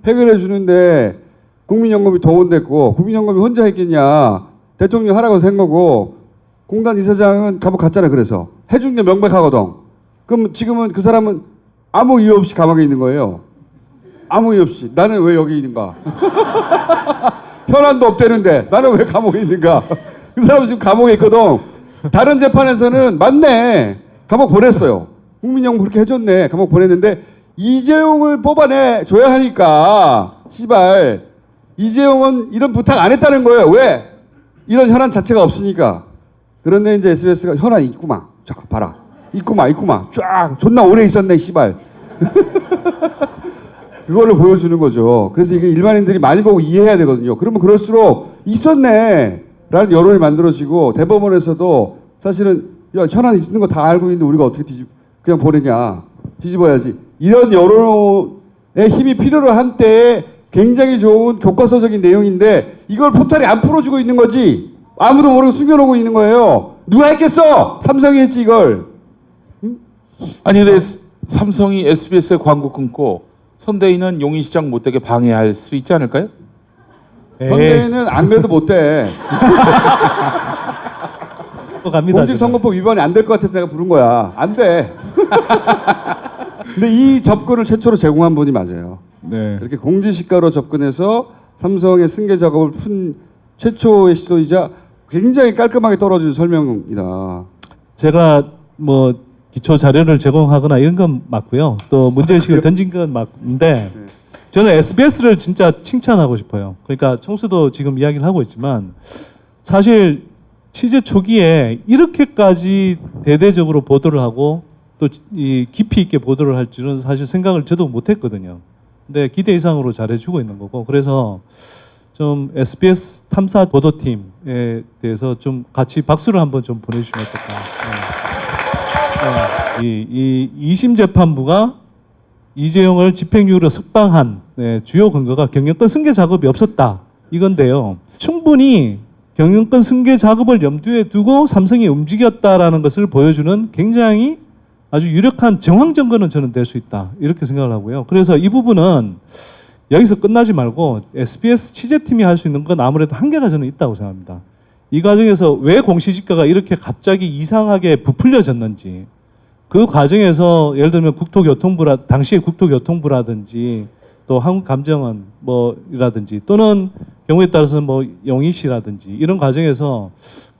해결해 주는데 국민연금이 동원됐고 국민연금이 혼자 했겠냐. 대통령이 하라고 해서 한 거고 공단 이사장은 감옥 갔잖아요. 그래서 해준 게 명백하거든. 그럼 지금은 그 사람은 아무 이유 없이 감옥에 있는 거예요. 아무 이유 없이. 나는 왜 여기 있는가? 현안도 없대는데 나는 왜 감옥에 있는가? 그 사람은 지금 감옥에 있거든. 다른 재판에서는 맞네. 감옥 보냈어요. 국민연금 그렇게 해줬네. 감옥 보냈는데 이재용을 뽑아내 줘야 하니까 씨발 이재용은 이런 부탁 안 했다는 거예요. 왜? 이런 현안 자체가 없으니까. 그런데 이제 SBS가 현안이 있구만. 자 봐라. 있구만 쫙 존나 오래 있었네 씨발. 그거를 보여주는 거죠. 그래서 이게 일반인들이 많이 보고 이해해야 되거든요. 그러면 그럴수록 있었네 라는 여론이 만들어지고 대법원에서도 사실은 야 현안 있는 거 다 알고 있는데 우리가 어떻게 그냥 보내냐. 뒤집어야지. 이런 여론의 힘이 필요로 한 때에 굉장히 좋은 교과서적인 내용인데 이걸 포탈이 안 풀어주고 있는 거지. 아무도 모르고 숨겨놓고 있는 거예요. 누가 했겠어? 삼성이 했지 이걸. 응? 아니 근데 삼성이 SBS에 광고 끊고 선대위는 용인시장 못되게 방해할 수 있지 않을까요? 선대위는 안 그래도 못 돼. 공직선거법 위반이 안 될 것 같아서 내가 부른 거야. 안 돼. 근데 이 접근을 최초로 제공한 분이 맞아요. 네. 이렇게 공지시가로 접근해서 삼성의 승계 작업을 푼 최초의 시도이자 굉장히 깔끔하게 떨어진 설명이다. 제가 뭐 기초 자료를 제공하거나 이런 건 맞고요. 또 문제의식을 던진 건 맞는데 저는 SBS를 진짜 칭찬하고 싶어요. 그러니까 총수도 지금 이야기를 하고 있지만 사실 취재 초기에 이렇게까지 대대적으로 보도를 하고 또 이 깊이 있게 보도를 할 줄은 사실 생각을 저도 못했거든요. 근데 기대 이상으로 잘해주고 있는 거고 그래서 좀 SBS 탐사 보도팀에 대해서 좀 같이 박수를 한번 좀 보내주시면 어떨까. 이 2심 재판부가 이재용을 집행유예로 석방한 주요 근거가 경영권 승계 작업이 없었다 이건데요. 충분히 경영권 승계 작업을 염두에 두고 삼성이 움직였다라는 것을 보여주는 굉장히 아주 유력한 정황 증거는 저는 될 수 있다 이렇게 생각을 하고요. 그래서 이 부분은 여기서 끝나지 말고 SBS 취재팀이 할 수 있는 건 아무래도 한계가 저는 있다고 생각합니다. 이 과정에서 왜 공시지가가 이렇게 갑자기 이상하게 부풀려졌는지 그 과정에서 예를 들면 당시의 국토교통부라든지 또 한국감정원 뭐라든지 또는 경우에 따라서 뭐 영희씨라든지 이런 과정에서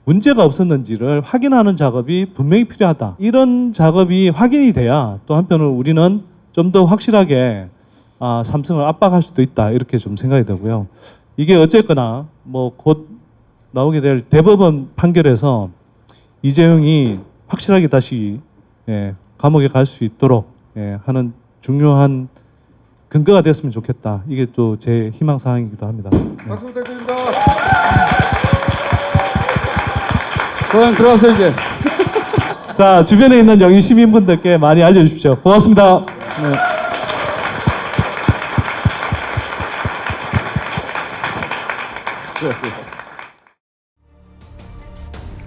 문제가 없었는지를 확인하는 작업이 분명히 필요하다. 이런 작업이 확인이 돼야 또 한편으로 우리는 좀 더 확실하게 삼성을 압박할 수도 있다 이렇게 좀 생각이 되고요. 이게 어쨌거나 뭐 곧 나오게 될 대법원 판결에서 이재용이 확실하게 다시 감옥에 갈 수 있도록 하는 중요한 근거가 됐으면 좋겠다. 이게 또 제 희망 사항이기도 합니다. 박수 부탁드립니다. 소장 들어가세요 이제. 자, 주변에 있는 영희 시민분들께 많이 알려주십시오. 고맙습니다. 네.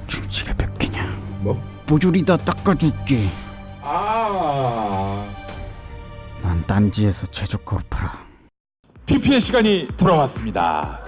주지가 몇 개냐? 뭐? 뽀줄이다 닦아줄게. 난 딴지에서 최저가로 팔아. PP의 시간이 돌아왔습니다.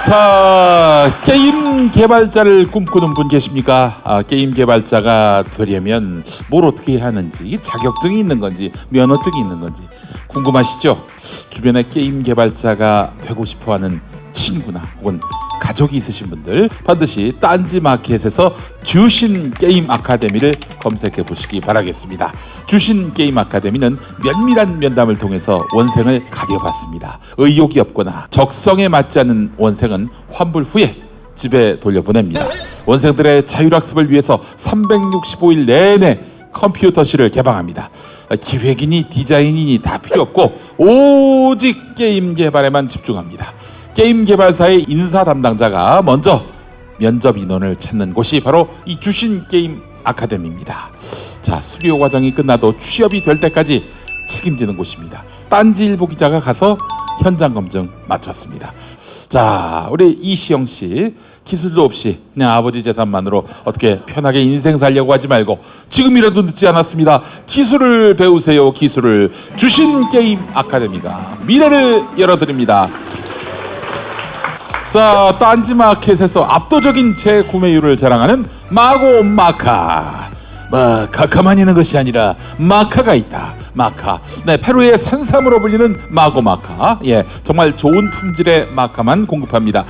자, 게임 개발자를 꿈꾸는 분 계십니까? 게임 개발자가 되려면 뭘 어떻게 해야 하는지, 자격증이 있는 건지, 면허증이 있는 건지 궁금하시죠? 주변에 게임 개발자가 되고 싶어하는 친구나 혹은 가족이 있으신 분들 반드시 딴지마켓에서 주신 게임 아카데미를 검색해 보시기 바라겠습니다. 주신 게임 아카데미는 면밀한 면담을 통해서 원생을 가려봤습니다. 의욕이 없거나 적성에 맞지 않는 원생은 환불 후에 집에 돌려보냅니다. 원생들의 자율학습을 위해서 365일 내내 컴퓨터실을 개방합니다. 기획이니 디자인이니 다 필요 없고 오직 게임 개발에만 집중합니다. 게임 개발사의 인사 담당자가 먼저 면접 인원을 찾는 곳이 바로 이 주신 게임 아카데미입니다. 자, 수료 과정이 끝나도 취업이 될 때까지 책임지는 곳입니다. 딴지일보 기자가 가서 현장 검증 마쳤습니다. 자, 우리 이시영 씨, 기술도 없이 그냥 아버지 재산만으로 어떻게 편하게 인생 살려고 하지 말고 지금이라도 늦지 않았습니다. 기술을 배우세요. 기술을. 주신 게임 아카데미가 미래를 열어드립니다. 자, 딴지마켓에서 압도적인 재구매율을 자랑하는 마고 마카. 카카만 있는 것이 아니라 마카가 있다. 마카. 네, 페루의 산삼으로 불리는 마고 마카. 예, 정말 좋은 품질의 마카만 공급합니다.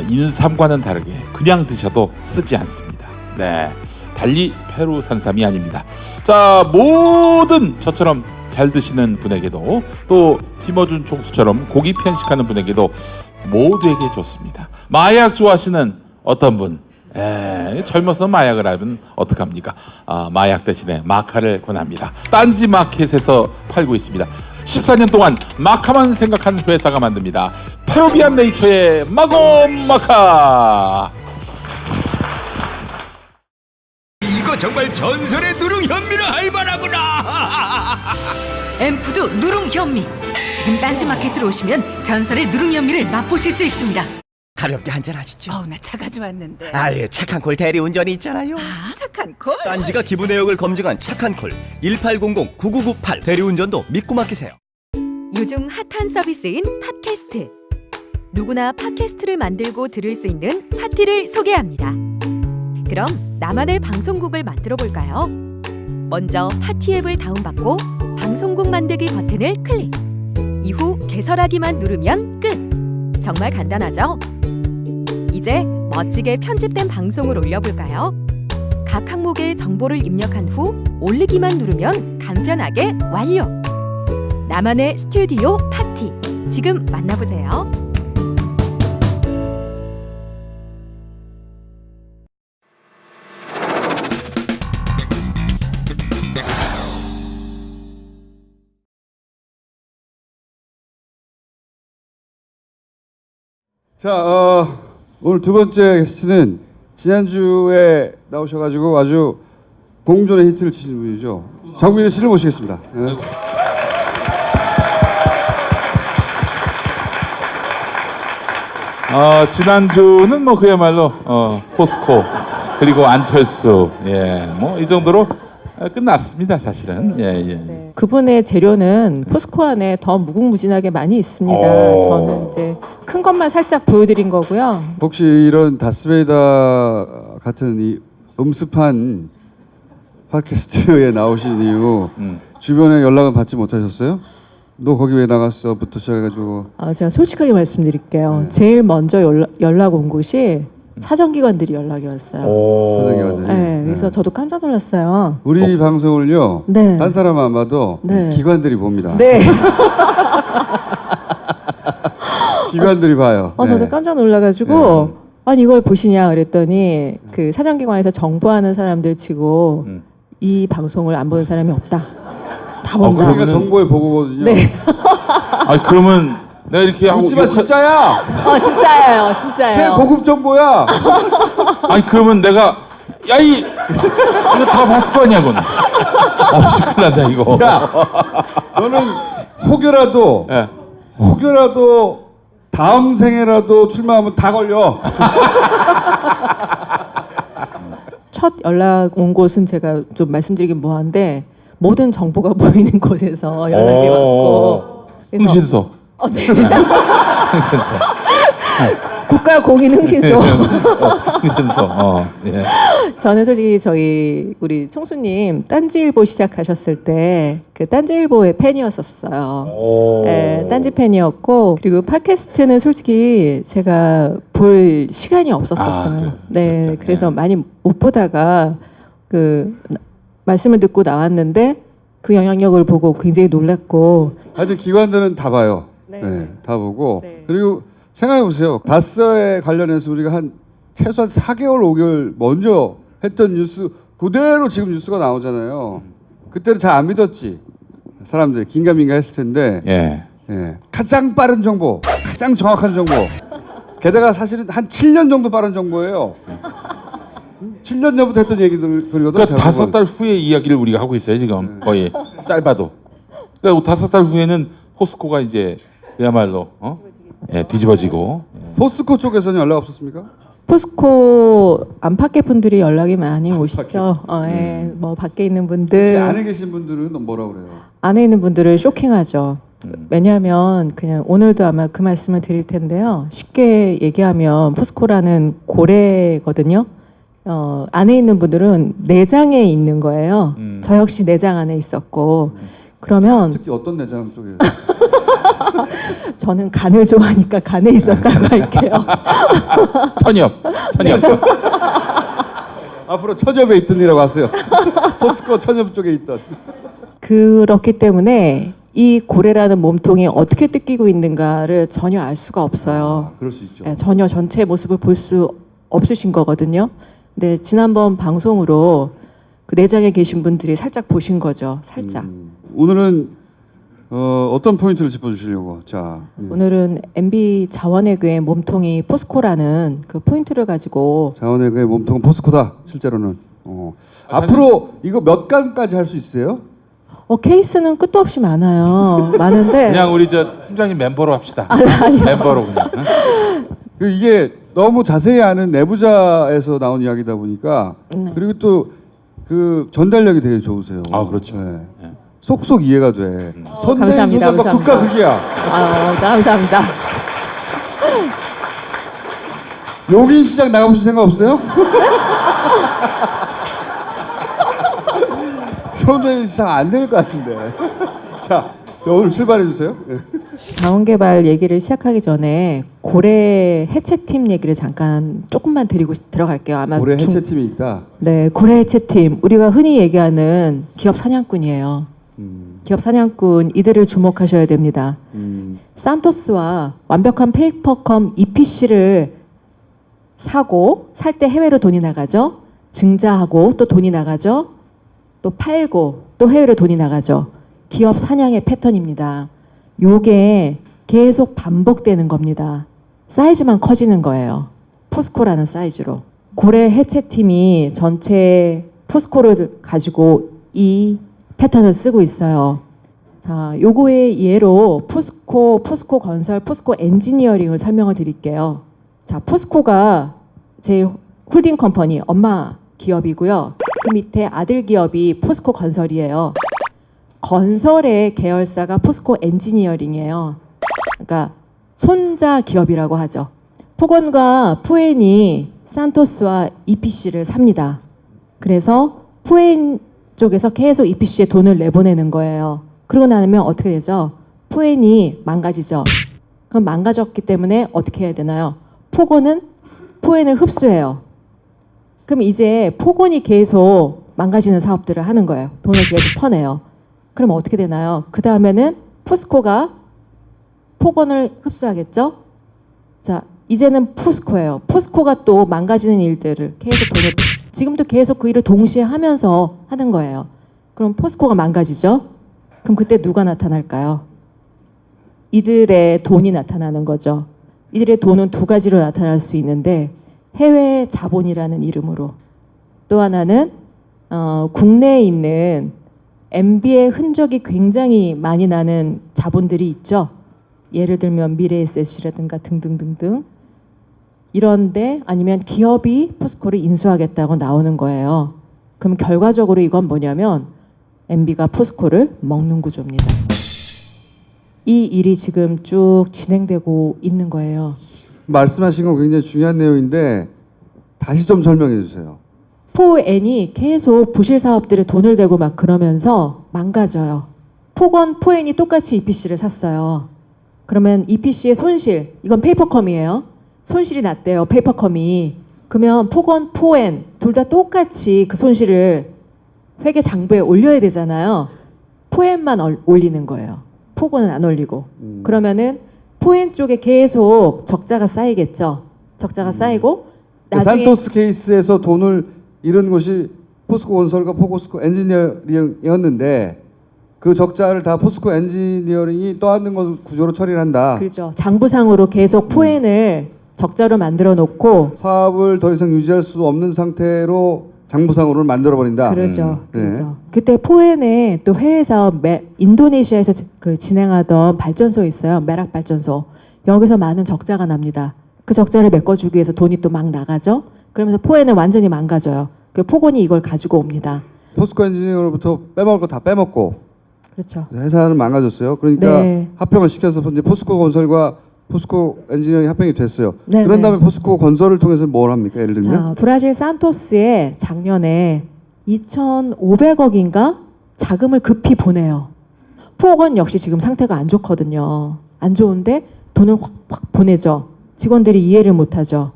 인삼과는 다르게 그냥 드셔도 쓰지 않습니다. 네, 달리 페루 산삼이 아닙니다. 자, 모든 저처럼 잘 드시는 분에게도 또 김어준 총수처럼 고기 편식하는 분에게도 모두에게 좋습니다. 마약 좋아하시는 어떤 분, 젊어서 마약을 하면 어떡합니까? 마약 대신에 마카를 권합니다. 딴지 마켓에서 팔고 있습니다. 14년 동안 마카만 생각한 회사가 만듭니다. 페루비안 네이처의 마고 마카. 이거 정말 전설의 누룽 현미를 할 만하구나. 엠푸드 누룽 현미. 지금 딴지마켓으로 오시면 전설의 누룽 현미를 맛보실 수 있습니다. 가볍게 한잔 하시죠. 나 차 가져왔는데. 아예 착한 콜 대리운전이 있잖아요. 착한 콜? 딴지가 기부 내역을 검증한 착한 콜 1800-9998 대리운전도 믿고 맡기세요. 요즘 핫한 서비스인 팟캐스트. 누구나 팟캐스트를 만들고 들을 수 있는 파티를 소개합니다. 그럼 나만의 방송국을 만들어 볼까요? 먼저 파티 앱을 다운받고 방송국 만들기 버튼을 클릭. 이후 개설하기만 누르면 끝. 정말 간단하죠? 이제 멋지게 편집된 방송을 올려볼까요? 각 항목의 정보를 입력한 후 올리기만 누르면 간편하게 완료. 나만의 스튜디오 파티. 지금 만나보세요. 자, 오늘 두 번째 게스트는 지난주에 나오셔가지고 아주 공존의 히트를 치신 분이죠. 정민희 씨를 모시겠습니다. 네. 지난주는 뭐 그야말로 포스코 그리고 안철수, 뭐 이 정도로 끝났습니다, 사실은. 네. 그분의 재료는 포스코 안에 더 무궁무진하게 많이 있습니다. 저는 이제 큰 것만 살짝 보여드린 거고요. 혹시 이런 다스베이더 같은 이 음습한 팟캐스트에 나오신 이후 주변에 연락은 받지 못하셨어요? 너 거기 왜 나갔어?부터 시작해가지고. 제가 솔직하게 말씀드릴게요. 제일 먼저 연락 온 곳이 사정기관들이 연락이 왔어요. 사정기관들이. 네, 그래서 저도 깜짝 놀랐어요. 우리 방송을요. 네. 딴 사람 안 봐도 기관들이 봅니다. 네. 기관들이 봐요. 저도 깜짝 놀라가지고 아니 이걸 보시냐 그랬더니 그 사정기관에서 정보하는 사람들 치고 이 방송을 안 보는 사람이 없다. 다 본다. 그러니까 정보의 보고거든요. 네. 아니 그러면 내가 이렇게 하고 웃지마 진짜야. 진짜예요, 진짜예요. 최고급 정보야. 아니 그러면 내가 야이 이거 다 봤을 거 아니야 그건. 큰일 난다 이거. 야, 너는 혹여라도 예. 혹여라도 다음 생에라도 출마하면 다 걸려. 첫 연락 온 곳은 제가 좀 말씀드리긴 뭐한데 모든 정보가 보이는 곳에서 연락이 왔고. 그래서- 흥신소. 네. 흥신소. 국가공인 흥신소. 흥신소. 예. 저는 솔직히 저희 우리 총수님 딴지일보 시작하셨을 때 그 딴지일보의 팬이었었어요. 네, 딴지 팬이었고 그리고 팟캐스트는 솔직히 제가 볼 시간이 없었었어요. 네, 진짜. 그래서 많이 못 보다가 그 말씀을 듣고 나왔는데 그 영향력을 보고 굉장히 놀랐고. 하여튼 기관들은 다 봐요. 네. 네, 다 보고. 네. 그리고 생각해 보세요. 다스에 관련해서 우리가 한 최소한 4개월, 5개월 먼저 했던 뉴스 그대로 지금 뉴스가 나오잖아요. 그때는 잘 안 믿었지. 사람들이 긴가민가 했을 텐데. 예. 예. 가장 빠른 정보, 가장 정확한 정보. 게다가 사실은 한 7년 정도 빠른 정보예요. 7년 전부터 했던 얘기들 그리고 그러니까 5달 후의 이야기를 우리가 하고 있어요 지금 거의 짧아도. 그러니까 5달 후에는 포스코가 이제 그야말로 예, 뒤집어지고. 포스코 쪽에서는 연락 없었습니까? 포스코 안팎의 분들이 연락이 많이 오시죠. 예, 뭐 밖에 있는 분들, 안에 계신 분들은 뭐라 그래요? 안에 있는 분들을 쇼킹하죠. 왜냐하면 그냥 오늘도 아마 그 말씀을 드릴 텐데요. 쉽게 얘기하면 포스코라는 고래거든요. 안에 있는 분들은 내장에 있는 거예요. 저 역시 내장 안에 있었고 그러면 특히 어떤 내장 쪽에? 저는 간을 좋아하니까 간에 있었다고 할게요. 천엽. 앞으로 천엽에 있던이라고 하세요. 포스코 천엽 쪽에 있던. 그렇기 때문에 이 고래라는 몸통이 어떻게 뜯기고 있는가를 전혀 알 수가 없어요. 그럴 수 있죠. 네, 전혀 전체 모습을 볼 수 없으신 거거든요. 근데 지난번 방송으로 그 내장에 계신 분들이 살짝 보신 거죠. 살짝. 오늘은 어떤 포인트를 짚어주시려고? 자, 오늘은 MB 자원외교의 몸통이 포스코라는 그 포인트를 가지고 자원외교의 몸통은 포스코다. 실제로는. 앞으로 이거 몇 강까지 할 수 있어요? 케이스는 끝도 없이 많아요. 많은데 그냥 우리 저 팀장님 멤버로 합시다. 멤버로 그냥. 이게 너무 자세히 아는 내부자에서 나온 이야기다 보니까 그리고 또 그 전달력이 되게 좋으세요. 아 그렇죠. 네. 속속 이해가 돼. 선대인 감사합니다. 소설가 극과 극이야. 감사합니다. 용인 시장 나가보실 생각 없어요? 선대인 시장 안 될 것 같은데. 자, 오늘 출발해 주세요. 자원개발 얘기를 시작하기 전에 고래 해체팀 얘기를 잠깐 조금만 드리고 들어갈게요. 아마 올해 해체팀이 있다. 네, 고래 해체팀. 우리가 흔히 얘기하는 기업 사냥꾼이에요. 기업 사냥꾼 이들을 주목하셔야 됩니다. 산토스와 완벽한 페이퍼컴 EPC를 사고 살 때 해외로 돈이 나가죠. 증자하고 또 돈이 나가죠. 또 팔고 또 해외로 돈이 나가죠. 기업 사냥의 패턴입니다. 요게 계속 반복되는 겁니다. 사이즈만 커지는 거예요. 포스코라는 사이즈로. 고래 해체팀이 전체 포스코를 가지고 이 패턴을 쓰고 있어요. 자, 요거의 예로 포스코 건설, 포스코 엔지니어링을 설명을 드릴게요. 자, 포스코가 제 홀딩 컴퍼니 엄마 기업이고요. 그 밑에 아들 기업이 포스코 건설이에요. 건설의 계열사가 포스코 엔지니어링이에요. 그러니까 손자 기업이라고 하죠. 포건과 포엔이 산토스와 EPC를 삽니다. 그래서 포엔 쪽에서 계속 EPC에 돈을 내보내는 거예요. 그러고 나면 어떻게 되죠? 포엔이 망가지죠. 그럼 망가졌기 때문에 어떻게 해야 되나요? 포건은 포엔을 흡수해요. 그럼 이제 포건이 계속 망가지는 사업들을 하는 거예요. 돈을 계속 퍼내요. 그럼 어떻게 되나요? 그 다음에는 포스코가 포건을 흡수하겠죠? 자, 이제는 포스코예요. 포스코가 또 망가지는 일들을 계속 지금도 계속 그 일을 동시에 하면서 하는 거예요. 그럼 포스코가 망가지죠? 그럼 그때 누가 나타날까요? 이들의 돈이 나타나는 거죠. 이들의 돈은 두 가지로 나타날 수 있는데 해외 자본이라는 이름으로, 또 하나는 국내에 있는 MB의 흔적이 굉장히 많이 나는 자본들이 있죠. 예를 들면 미래에셋이라든가 등등등등. 이런데 아니면 기업이 포스코를 인수하겠다고 나오는 거예요. 그럼 결과적으로 이건 뭐냐면 MB가 포스코를 먹는 구조입니다. 이 일이 지금 쭉 진행되고 있는 거예요. 말씀하신 건 굉장히 중요한 내용인데 다시 좀 설명해 주세요. 포엔이 계속 부실 사업들에 돈을 대고 막 그러면서 망가져요. 포엔이 똑같이 EPC를 샀어요. 그러면 EPC의 손실, 이건 페이퍼컴이에요. 손실이 났대요, 페이퍼컴이. 그러면 포엔 둘 다 똑같이 그 손실을 회계 장부에 올려야 되잖아요. 포엔만 올리는 거예요. 포건은 안 올리고. 그러면은 포엔 쪽에 계속 적자가 쌓이겠죠. 적자가 쌓이고 나중에 산토스 케이스에서 돈을 잃은 것이 포스코 건설과 포스코 엔지니어링이었는데 그 적자를 다 포스코 엔지니어링이 떠안는 것 구조로 처리를 한다. 그렇죠. 장부상으로 계속 포엔을 적자로 만들어 놓고 사업을 더 이상 유지할 수 없는 상태로 장부상으로를 만들어 버린다. 그렇죠. 그렇죠. 그때 포엔에 또 해외 사업 인도네시아에서 진행하던 발전소 있어요. 메락 발전소. 여기서 많은 적자가 납니다. 그 적자를 메꿔주기 위해서 돈이 또 막 나가죠. 그러면서 포엔은 완전히 망가져요. 그 포건이 이걸 가지고 옵니다. 포스코 엔지니어로부터 빼먹을 거 다 빼먹고 그렇죠. 회사는 망가졌어요. 그러니까 네. 합병을 시켜서 이제 포스코 건설과 포스코 엔지니어링 합병이 됐어요. 네, 그런 네. 다음에 포스코 건설을 통해서 뭘 합니까? 예를 들면 자, 브라질 산토스에 작년에 2,500억인가 자금을 급히 보내요. 포건 역시 지금 상태가 안 좋거든요. 안 좋은데 돈을 확 보내죠. 직원들이 이해를 못하죠.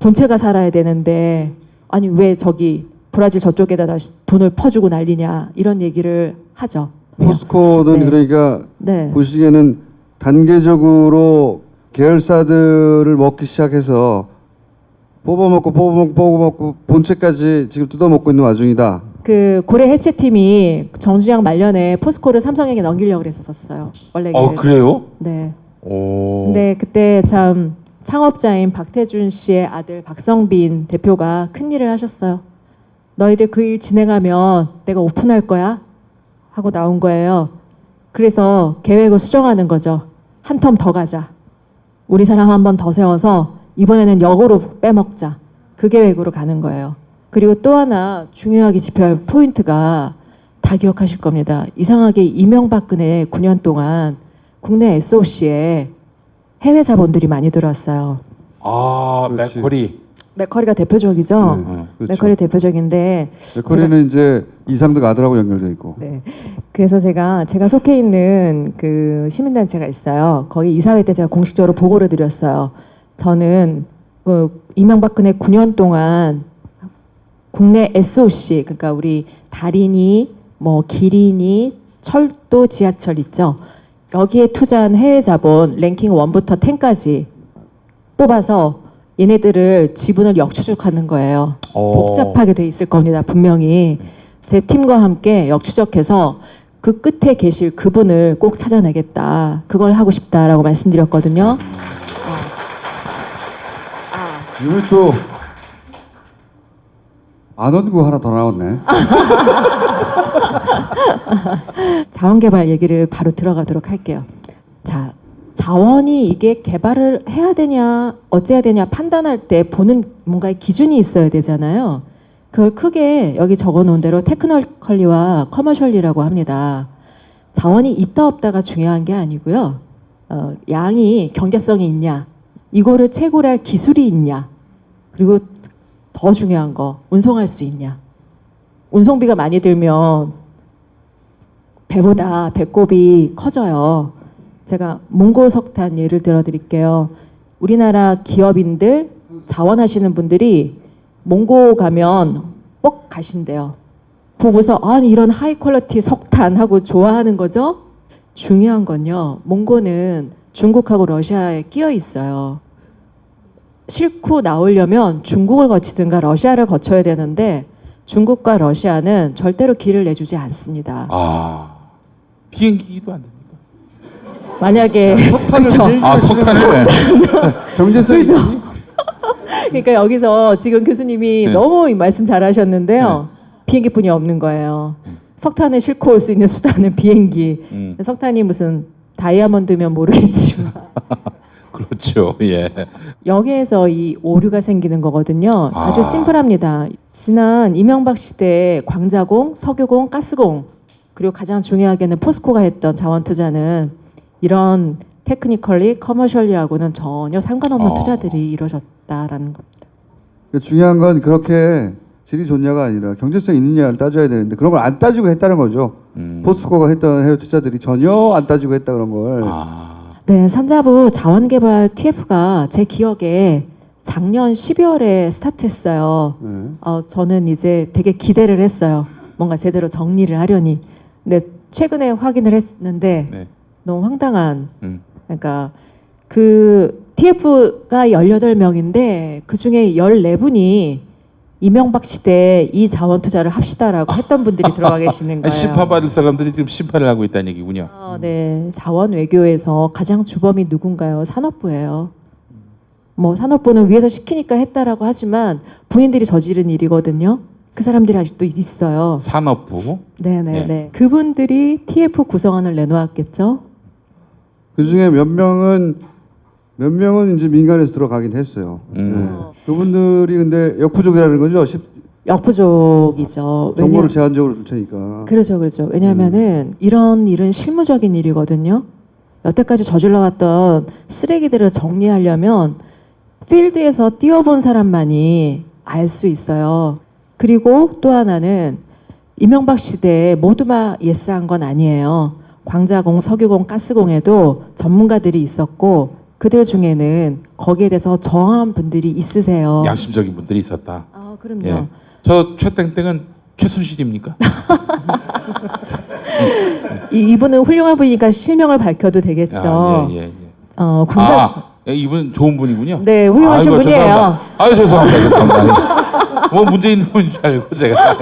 본체가 살아야 되는데 아니 왜 저기 브라질 저쪽에다 돈을 퍼주고 난리냐 이런 얘기를 하죠. 포스코는 네. 그러니까 네. 보시기에는 단계적으로 계열사들을 먹기 시작해서 뽑아먹고 본체까지 지금 뜯어먹고 있는 와중이다. 그 고래 해체팀이 정주영 말년에 포스코를 삼성에게 넘기려고 그랬었어요. 원래. 그래요? 네. 오. 근데 그때 참 창업자인 박태준 씨의 아들 박성빈 대표가 큰일을 하셨어요. 너희들 그 일 진행하면 내가 오픈할 거야 하고 나온 거예요. 그래서 계획을 수정하는 거죠. 한 텀 더 가자. 우리 사람 한 번 더 세워서 이번에는 역으로 빼먹자. 그 계획으로 가는 거예요. 그리고 또 하나 중요하게 짚어야 할 포인트가 다 기억하실 겁니다. 이상하게 이명박근혜 9년 동안 국내 SOC에 해외 자본들이 많이 들어왔어요. 아, 그렇지. 맥커리가 대표적이죠. 네, 그렇죠. 맥커리 대표적인데 맥커리는 이제 이상득 아들하고 연결돼 있고. 네. 그래서 제가 속해 있는 그 시민단체가 있어요. 거기 이사회 때 제가 공식적으로 보고를 드렸어요. 저는 그 이명박근혜 9년 동안 국내 SOC, 그러니까 우리 다리니, 뭐 기린이, 철도, 지하철 있죠. 여기에 투자한 해외 자본 랭킹 1부터 10까지 뽑아서 얘네들을 지분을 역추적하는 거예요. 복잡하게 돼 있을 겁니다. 분명히 제 팀과 함께 역추적해서 그 끝에 계실 그분을 꼭 찾아내겠다. 그걸 하고 싶다라고 말씀드렸거든요. 이번에 또 안원구 하나 더 나왔네. 자원개발 얘기를 바로 들어가도록 할게요. 자, 자원이 이게 개발을 해야 되냐 어째야 되냐 판단할 때 보는 뭔가의 기준이 있어야 되잖아요. 그걸 크게 여기 적어놓은 대로 테크니컬리와 커머셜리라고 합니다. 자원이 있다 없다가 중요한 게 아니고요. 양이 경제성이 있냐, 이거를 채굴할 기술이 있냐, 그리고 더 중요한 거 운송할 수 있냐. 운송비가 많이 들면 배보다 배꼽이 커져요. 제가 몽고 석탄 예를 들어 드릴게요. 우리나라 기업인들 자원하시는 분들이 몽고 가면 뻑 가신대요. 보고서 아니 이런 하이 퀄리티 석탄 하고 좋아하는 거죠. 중요한 건요. 몽고는 중국하고 러시아에 끼어 있어요. 싣고 나오려면 중국을 거치든가 러시아를 거쳐야 되는데 중국과 러시아는 절대로 길을 내주지 않습니다. 아, 비행기도 안 됩니까? 만약에 그렇죠. 아, 석탄을 경제성이 그렇죠. 그러니까 여기서 지금 교수님이 네. 너무 말씀 잘하셨는데요. 비행기뿐이 없는 거예요. 석탄을 싣고 올 수 있는 수단은 비행기. 석탄이 무슨 다이아몬드면 모르겠지만 그렇죠. 예. 여기에서 이 오류가 생기는 거거든요. 아주 심플합니다. 지난 이명박 시대에 광자공, 석유공, 가스공 그리고 가장 중요하게는 포스코가 했던 자원 투자는 이런 테크니컬리, 커머셜리하고는 전혀 상관없는 투자들이 이루어졌다라는 겁니다. 중요한 건 그렇게 질이 좋냐가 아니라 경제성 있느냐를 따져야 되는데 그런 걸 안 따지고 했다는 거죠. 포스코가 했던 해외 투자들이 전혀 안 따지고 했다 그런 걸. 네, 산자부 자원개발 TF가 제 기억에 작년 12월에 스타트했어요. 저는 이제 되게 기대를 했어요. 뭔가 제대로 정리를 하려니. 근데 최근에 확인을 했는데 네. 너무 황당한. 그러니까 그 TF가 18명인데 그 중에 14분이 이명박 시대에 이 자원 투자를 합시다라고 했던 분들이 들어가 계시는 거예요. 심판받을 사람들이 지금 심판을 하고 있다는 얘기군요. 네, 자원 외교에서 가장 주범이 누군가요? 산업부예요. 뭐 산업부는 위에서 시키니까 했다라고 하지만 부인들이 저지른 일이거든요. 그 사람들이 아직도 있어요. 산업부. 네네네. 네. 그분들이 TF 구성안을 내놓았겠죠. 그 중에 몇 명은 이제 민간에서 들어가긴 했어요. 그분들이 근데 역부족이라는 거죠. 역부족이죠. 정보를 제한적으로 줄 테니까. 그렇죠, 그렇죠. 왜냐하면은 이런 일은 실무적인 일이거든요. 여태까지 저질러왔던 쓰레기들을 정리하려면 필드에서 뛰어본 사람만이 알 수 있어요. 그리고 또 하나는 이명박 시대에 모두만 예스한 건 아니에요. 광자공, 석유공, 가스공에도 전문가들이 있었고 그들 중에는 거기에 대해서 정한 분들이 있으세요. 양심적인 분들이 있었다. 아, 그럼요. 예. 저 최땡땡은 최순실입니까? 이분은 훌륭한 분이니까 실명을 밝혀도 되겠죠. 예. 광자. 이분 좋은 분이군요. 네, 훌륭하신 분이에요. 죄송합니다. 뭐 문제 있는 분인 줄 알고 제가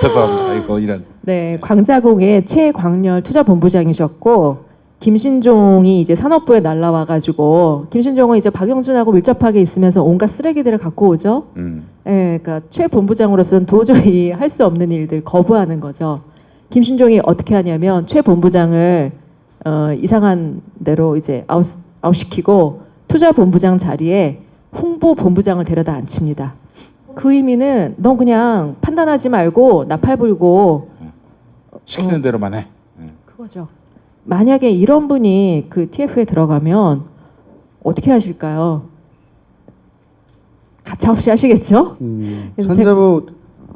죄송합니다. 이런. 네, 광자공의 최광렬 투자본부장이셨고 김신종이 이제 산업부에 날라와가지고 김신종은 이제 박영준하고 밀접하게 있으면서 온갖 쓰레기들을 갖고 오죠. 네, 그러니까 최 본부장으로서는 도저히 할 수 없는 일들 거부하는 거죠. 김신종이 어떻게 하냐면 최 본부장을 이상한 대로 이제 아웃시키고 투자본부장 자리에 홍보본부장을 데려다 앉힙니다. 그 의미는 넌 그냥 판단하지 말고 나팔 불고 시키는 대로만 해. 그거죠. 만약에 이런 분이 그 TF에 들어가면 어떻게 하실까요? 가차없이 하시겠죠? 산자부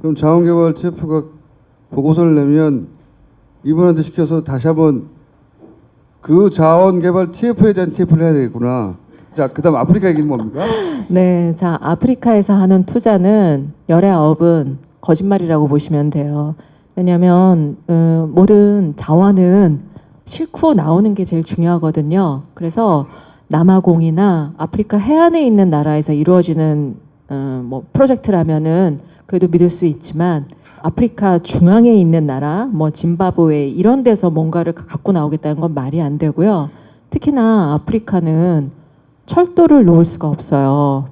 그럼 자원개발 TF가 보고서를 내면 이분한테 시켜서 다시 한번 그 자원개발 TF에 대한 TF를 해야 되겠구나. 자, 그다음 아프리카 얘기는 뭡니까? 네, 자 아프리카에서 하는 투자는 열의 아홉은 거짓말이라고 보시면 돼요. 왜냐하면 모든 자원은 싣고 나오는 게 제일 중요하거든요. 그래서 남아공이나 아프리카 해안에 있는 나라에서 이루어지는 뭐 프로젝트라면은 그래도 믿을 수 있지만 아프리카 중앙에 있는 나라, 뭐 짐바브웨 이런 데서 뭔가를 갖고 나오겠다는 건 말이 안 되고요. 특히나 아프리카는 철도를 놓을 수가 없어요.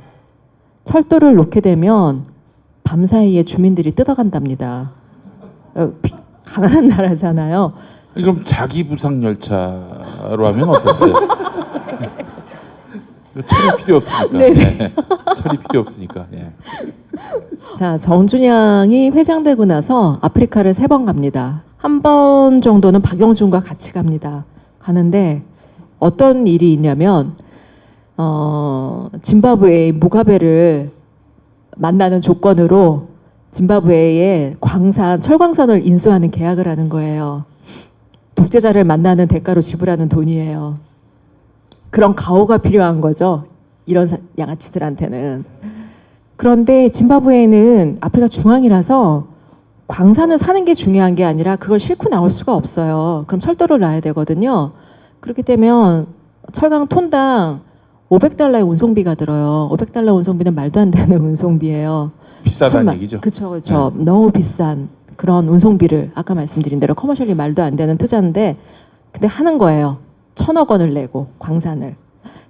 철도를 놓게 되면 밤사이에 주민들이 뜯어간답니다. 가난한 나라잖아요. 그럼 자기 부상 열차로 하면 어떨까요? 철이 필요 없으니까. 네. 철이 필요 없으니까. 예. 자, 정준영이 회장되고 나서 아프리카를 3번 갑니다. 한 번 정도는 박영준과 같이 갑니다. 가는데 어떤 일이 있냐면 짐바브웨의 무가베를 만나는 조건으로 짐바브웨의 철광산을 인수하는 계약을 하는 거예요. 독재자를 만나는 대가로 지불하는 돈이에요. 그런 가오가 필요한 거죠. 이런 양아치들한테는. 그런데 짐바브웨는 아프리카 중앙이라서 광산을 사는 게 중요한 게 아니라 그걸 싣고 나올 수가 없어요. 그럼 철도를 놔야 되거든요. 그렇게 되면 철강 톤당 $500의 운송비가 들어요. $500 운송비는 말도 안 되는 운송비예요. 비싸다는 얘기죠. 그렇죠, 그렇죠. 너무 비싼 그런 운송비를 아까 말씀드린 대로 커머셜리 말도 안 되는 투자인데, 근데 하는 거예요. 1,000억 원을 내고 광산을.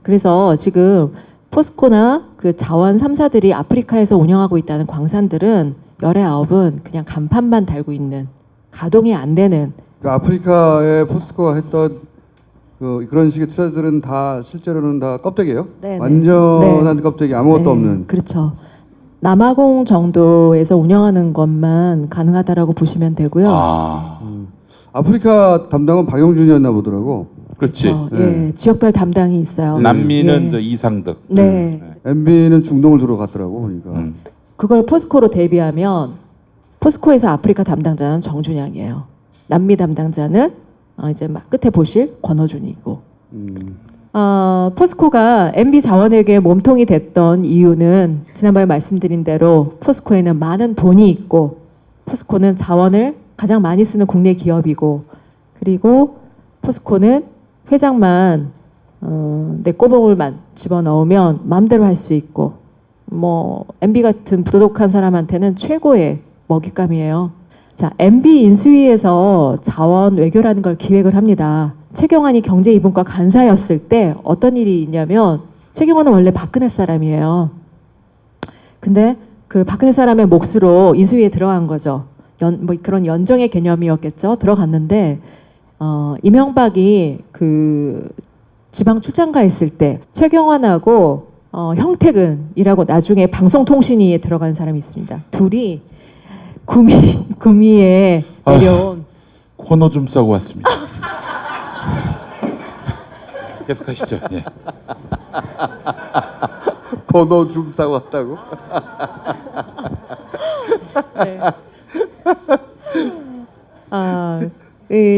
그래서 지금 포스코나 그 자원 3사들이 아프리카에서 운영하고 있다는 광산들은 19은 그냥 간판만 달고 있는, 가동이 안 되는. 그러니까 아프리카에 포스코가 했던 그런 식의 투자들은 다 실제로는 다 껍데기예요? 네네. 완전한 껍데기, 아무것도 네, 없는. 그렇죠. 남아공 정도에서 운영하는 것만 가능하다라고 보시면 되고요. 아프리카 담당은 박용준이었나 보더라고. 그렇지. 그렇죠. 예, 지역별 담당이 있어요. 남미는 예. 저 이상득. 네. MB는 중동을 주로 갔더라고 보니까. 그걸 포스코로 대비하면 포스코에서 아프리카 담당자는 정준양이에요. 남미 담당자는 이제 막 끝에 보실 권호준이고. 포스코가 MB 자원에게 몸통이 됐던 이유는 지난번에 말씀드린 대로 포스코에는 많은 돈이 있고, 포스코는 자원을 가장 많이 쓰는 국내 기업이고, 그리고 포스코는 회장만 내 꼬봉을만 집어넣으면 마음대로 할 수 있고, 뭐 MB 같은 부도덕한 사람한테는 최고의 먹잇감이에요. 자, MB 인수위에서 자원 외교라는 걸 기획을 합니다. 최경환이 경제 이분과 간사였을 때 어떤 일이 있냐면, 최경환은 원래 박근혜 사람이에요. 근데 그 박근혜 사람의 몫으로 인수위에 들어간 거죠. 뭐 그런 연정의 개념이었겠죠. 들어갔는데 이명박이 그 지방 출장가 있을 때 최경환하고 형택은이라고 나중에 방송통신위에 들어간 사람이 있습니다. 둘이 구미에 내려온 코너 좀 싸고 왔습니다. 계속하시죠. 예. 코너 좀 싸고 왔다고? 네.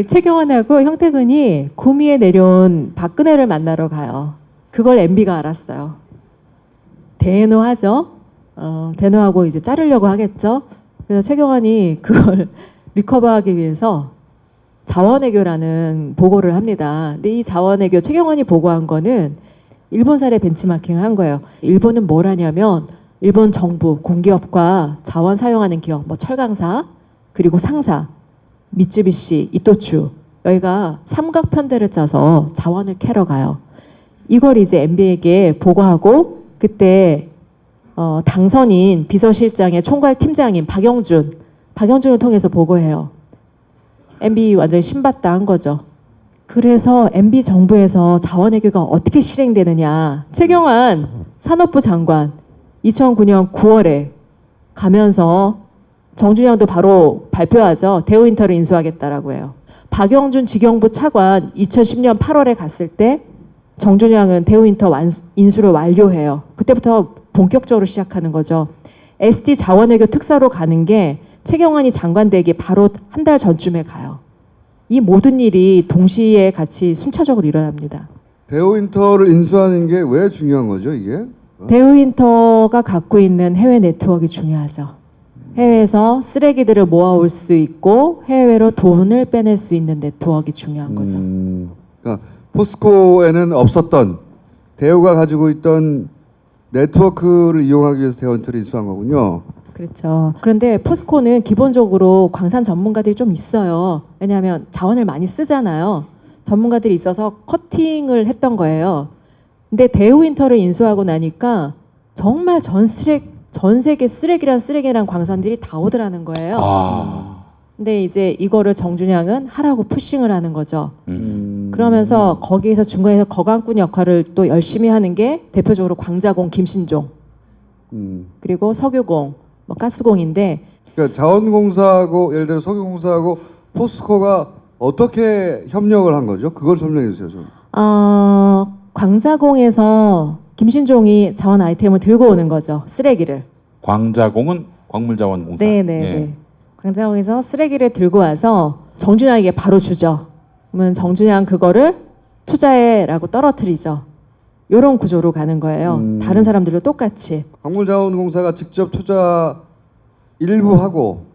최경환하고 형택은이 구미에 내려온 박근혜를 만나러 가요. 그걸 MB가 알았어요. 대노하죠. 대노하고 이제 자르려고 하겠죠. 그래서 최경환이 그걸 리커버하기 위해서 자원외교라는 보고를 합니다. 근데 이 자원외교 최경환이 보고한 거는 일본 사례 벤치마킹을 한 거예요. 일본은 뭘 하냐면 일본 정부, 공기업과 자원 사용하는 기업, 뭐 철강사, 그리고 상사, 미쯔비시, 이토추, 여기가 삼각편대를 짜서 자원을 캐러 가요. 이걸 이제 MB에게 보고하고, 그때 당선인 비서실장의 총괄팀장인 박영준을 통해서 보고해요. MB 완전히 신받다 한 거죠. 그래서 MB 정부에서 자원외교가 어떻게 실행되느냐. 최경환 산업부 장관 2009년 9월에 가면서 정준양도 바로 발표하죠. 대우인터를 인수하겠다라고 해요. 박영준 직영부 차관 2010년 8월에 갔을 때 정준양은 대우인터 인수를 완료해요. 그때부터 본격적으로 시작하는 거죠. SD 자원외교 특사로 가는 게 최경환이 장관 되기 바로 한 달 전쯤에 가요. 이 모든 일이 동시에 같이 순차적으로 일어납니다. 대우인터를 인수하는 게 왜 중요한 거죠, 이게? 대우인터가 갖고 있는 해외 네트워크가 중요하죠. 해외에서 쓰레기들을 모아올 수 있고 해외로 돈을 빼낼 수 있는 네트워크가 중요한 거죠. 그러니까 포스코에는 없었던, 대우가 가지고 있던 네트워크를 이용하기 위해서 대우인터를 인수한 거군요. 그렇죠. 그런데 포스코는 기본적으로 광산 전문가들이 좀 있어요. 왜냐하면 자원을 많이 쓰잖아요. 전문가들이 있어서 커팅을 했던 거예요. 근데 대우인터를 인수하고 나니까 정말 전 세계 쓰레기란 광산들이 다 오더라는 거예요. 근데 이제 이거를 정준양은 하라고 푸싱을 하는 거죠. 그러면서 거기에서 중간에서 거강꾼 역할을 또 열심히 하는 게 대표적으로 광자공 김신종, 그리고 석유공, 뭐 가스공인데, 그러니까 자원공사하고 예를 들어 석유공사하고 포스코가 어떻게 협력을 한 거죠? 그걸 설명해 주세요, 좀. 광자공에서 김신종이 자원 아이템을 들고 오는 거죠. 쓰레기를. 광자공은 광물자원공사. 네네. 예. 광자공에서 쓰레기를 들고 와서 정준양에게 바로 주죠. 그러면 정준양 그거를 투자해라고 떨어뜨리죠. 이런 구조로 가는 거예요. 다른 사람들도 똑같이. 광물자원공사가 직접 투자 일부 하고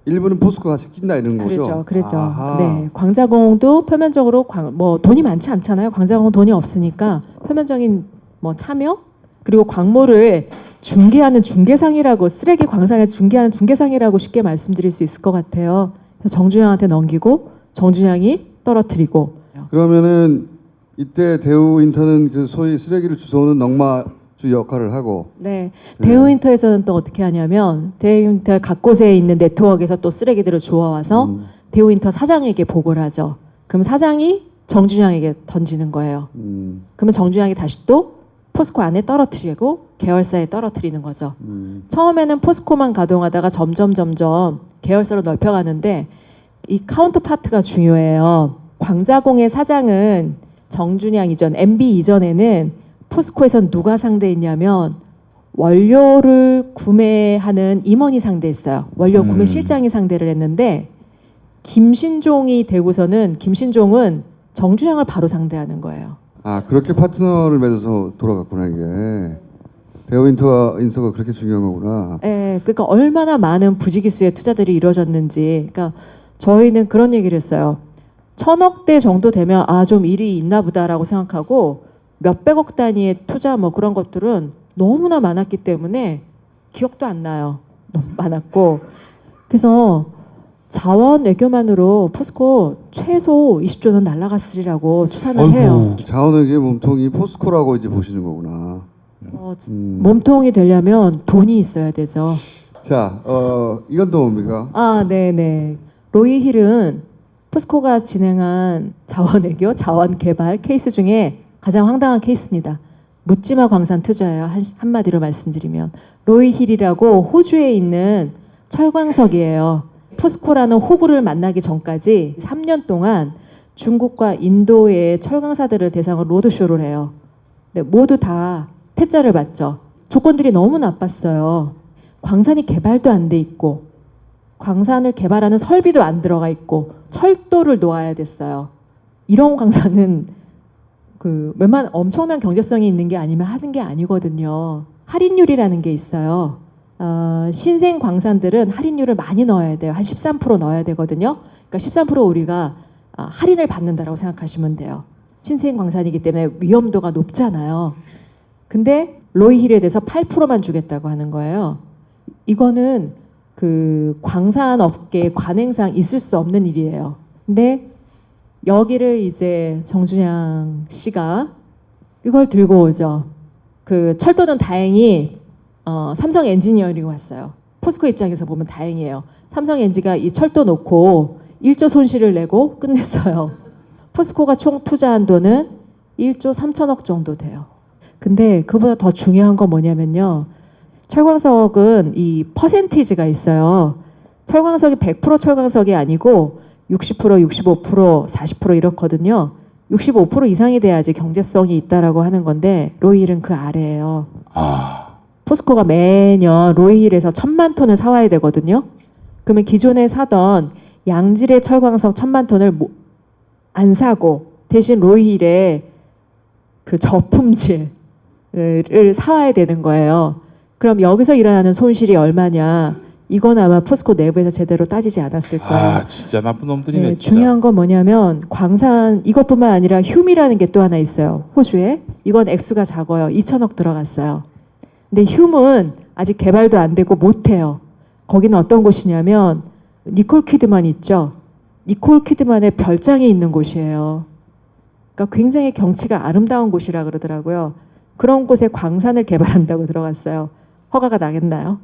일부는 포스코가 시킨다 이런 거죠? 그렇죠. 아하. 네, 광자공도 표면적으로 뭐 돈이 많지 않잖아요. 광자공은 돈이 없으니까 표면적인 뭐 참여, 그리고 광물을 중개하는 중개상이라고, 쓰레기 광산을 중개하는 중개상이라고 쉽게 말씀드릴 수 있을 것 같아요. 그래서 정준영한테 넘기고 정준영이 떨어뜨리고. 그러면은 이때 대우인터는 그 소위 쓰레기를 주워오는 넝마주 역할을 하고. 네, 대우인터에서는 또 어떻게 하냐면 대우인터 각 곳에 있는 네트워크에서 또 쓰레기들을 주워와서 대우인터 사장에게 보고를 하죠. 그럼 사장이 정준영에게 던지는 거예요. 그러면 정준영이 다시 또 포스코 안에 떨어뜨리고 계열사에 떨어뜨리는 거죠. 처음에는 포스코만 가동하다가 점점 계열사로 넓혀가는데 이 카운터파트가 중요해요. 광자공의 사장은 정준영 이전, MB 이전에는 포스코에선 누가 상대했냐면 원료를 구매하는 임원이 상대했어요. 원료 구매 실장이 상대를 했는데 김신종이 되고서는 김신종은 정준영을 바로 상대하는 거예요. 아, 그렇게 파트너를 맺어서 돌아갔구나 이게. 대우인터가 그렇게 중요한 거구나. 네, 그러니까 얼마나 많은 부지기수의 투자들이 이루어졌는지. 그러니까 저희는 그런 얘기를 했어요. 1,000억대 정도 되면 아, 좀 일이 있나 보다라고 생각하고 몇백억 단위의 투자 뭐 그런 것들은 너무나 많았기 때문에 기억도 안 나요. 너무 많았고. 그래서 자원 외교만으로 포스코 최소 20조는 날라갔으리라고 추산을 해요. 자원외교의 몸통이 포스코라고 이제 보시는 거구나. 몸통이 되려면 돈이 있어야 되죠. 자, 이건 또 뭡니까? 아, 네네. 로이 힐은 포스코가 진행한 자원외교, 자원개발 케이스 중에 가장 황당한 케이스입니다. 묻지마 광산 투자예요. 한마디로 말씀드리면. 로이 힐이라고 호주에 있는 철광석이에요. 포스코라는 호구를 만나기 전까지 3년 동안 중국과 인도의 철강사들을 대상으로 로드쇼를 해요. 네, 모두 다 퇴짜를 받죠. 조건들이 너무 나빴어요. 광산이 개발도 안 돼 있고 광산을 개발하는 설비도 안 들어가 있고 철도를 놓아야 됐어요. 이런 광산은 그 웬만한 엄청난 경제성이 있는 게 아니면 하는 게 아니거든요. 할인율이라는 게 있어요. 신생 광산들은 할인율을 많이 넣어야 돼요. 한 13% 넣어야 되거든요. 그러니까 13% 우리가 할인을 받는다라고 생각하시면 돼요. 신생 광산이기 때문에 위험도가 높잖아요. 근데 로이 힐에 대해서 8%만 주겠다고 하는 거예요. 이거는 그 광산 업계 관행상 있을 수 없는 일이에요. 근데 여기를 이제 정준영 씨가 이걸 들고 오죠. 그 철도는 다행히 삼성 엔지니어링이 왔어요. 포스코 입장에서 보면 다행이에요. 삼성 엔지가 이 철도 놓고 1조 손실을 내고 끝냈어요. 포스코가 총 투자한 돈은 1조 3천억 정도 돼요. 근데 그보다 더 중요한 건 뭐냐면요. 철광석은 이 퍼센티지가 있어요. 철광석이 100% 철광석이 아니고 60%, 65%, 40% 이렇거든요. 65% 이상이 돼야지 경제성이 있다라고 하는 건데 로이힐은 그 아래예요. 포스코가 매년 로이힐에서 1,000만 톤을 사와야 되거든요. 그러면 기존에 사던 양질의 철광석 1,000만 톤을 안 사고 대신 로이힐의 그 저품질을 사와야 되는 거예요. 그럼 여기서 일어나는 손실이 얼마냐? 이건 아마 포스코 내부에서 제대로 따지지 않았을 거예요. 아, 진짜 나쁜 놈들이네. 네, 진짜. 중요한 건 뭐냐면 광산 이것뿐만 아니라 휴미라는 게 또 하나 있어요. 호주에. 이건 액수가 작아요. 2천억 들어갔어요. 근데 휴은 아직 개발도 안 되고 못해요. 거기는 어떤 곳이냐면 니콜 키드만 있죠. 니콜 키드만의 별장이 있는 곳이에요. 그러니까 굉장히 경치가 아름다운 곳이라 그러더라고요. 그런 곳에 광산을 개발한다고 들어갔어요. 허가가 나겠나요?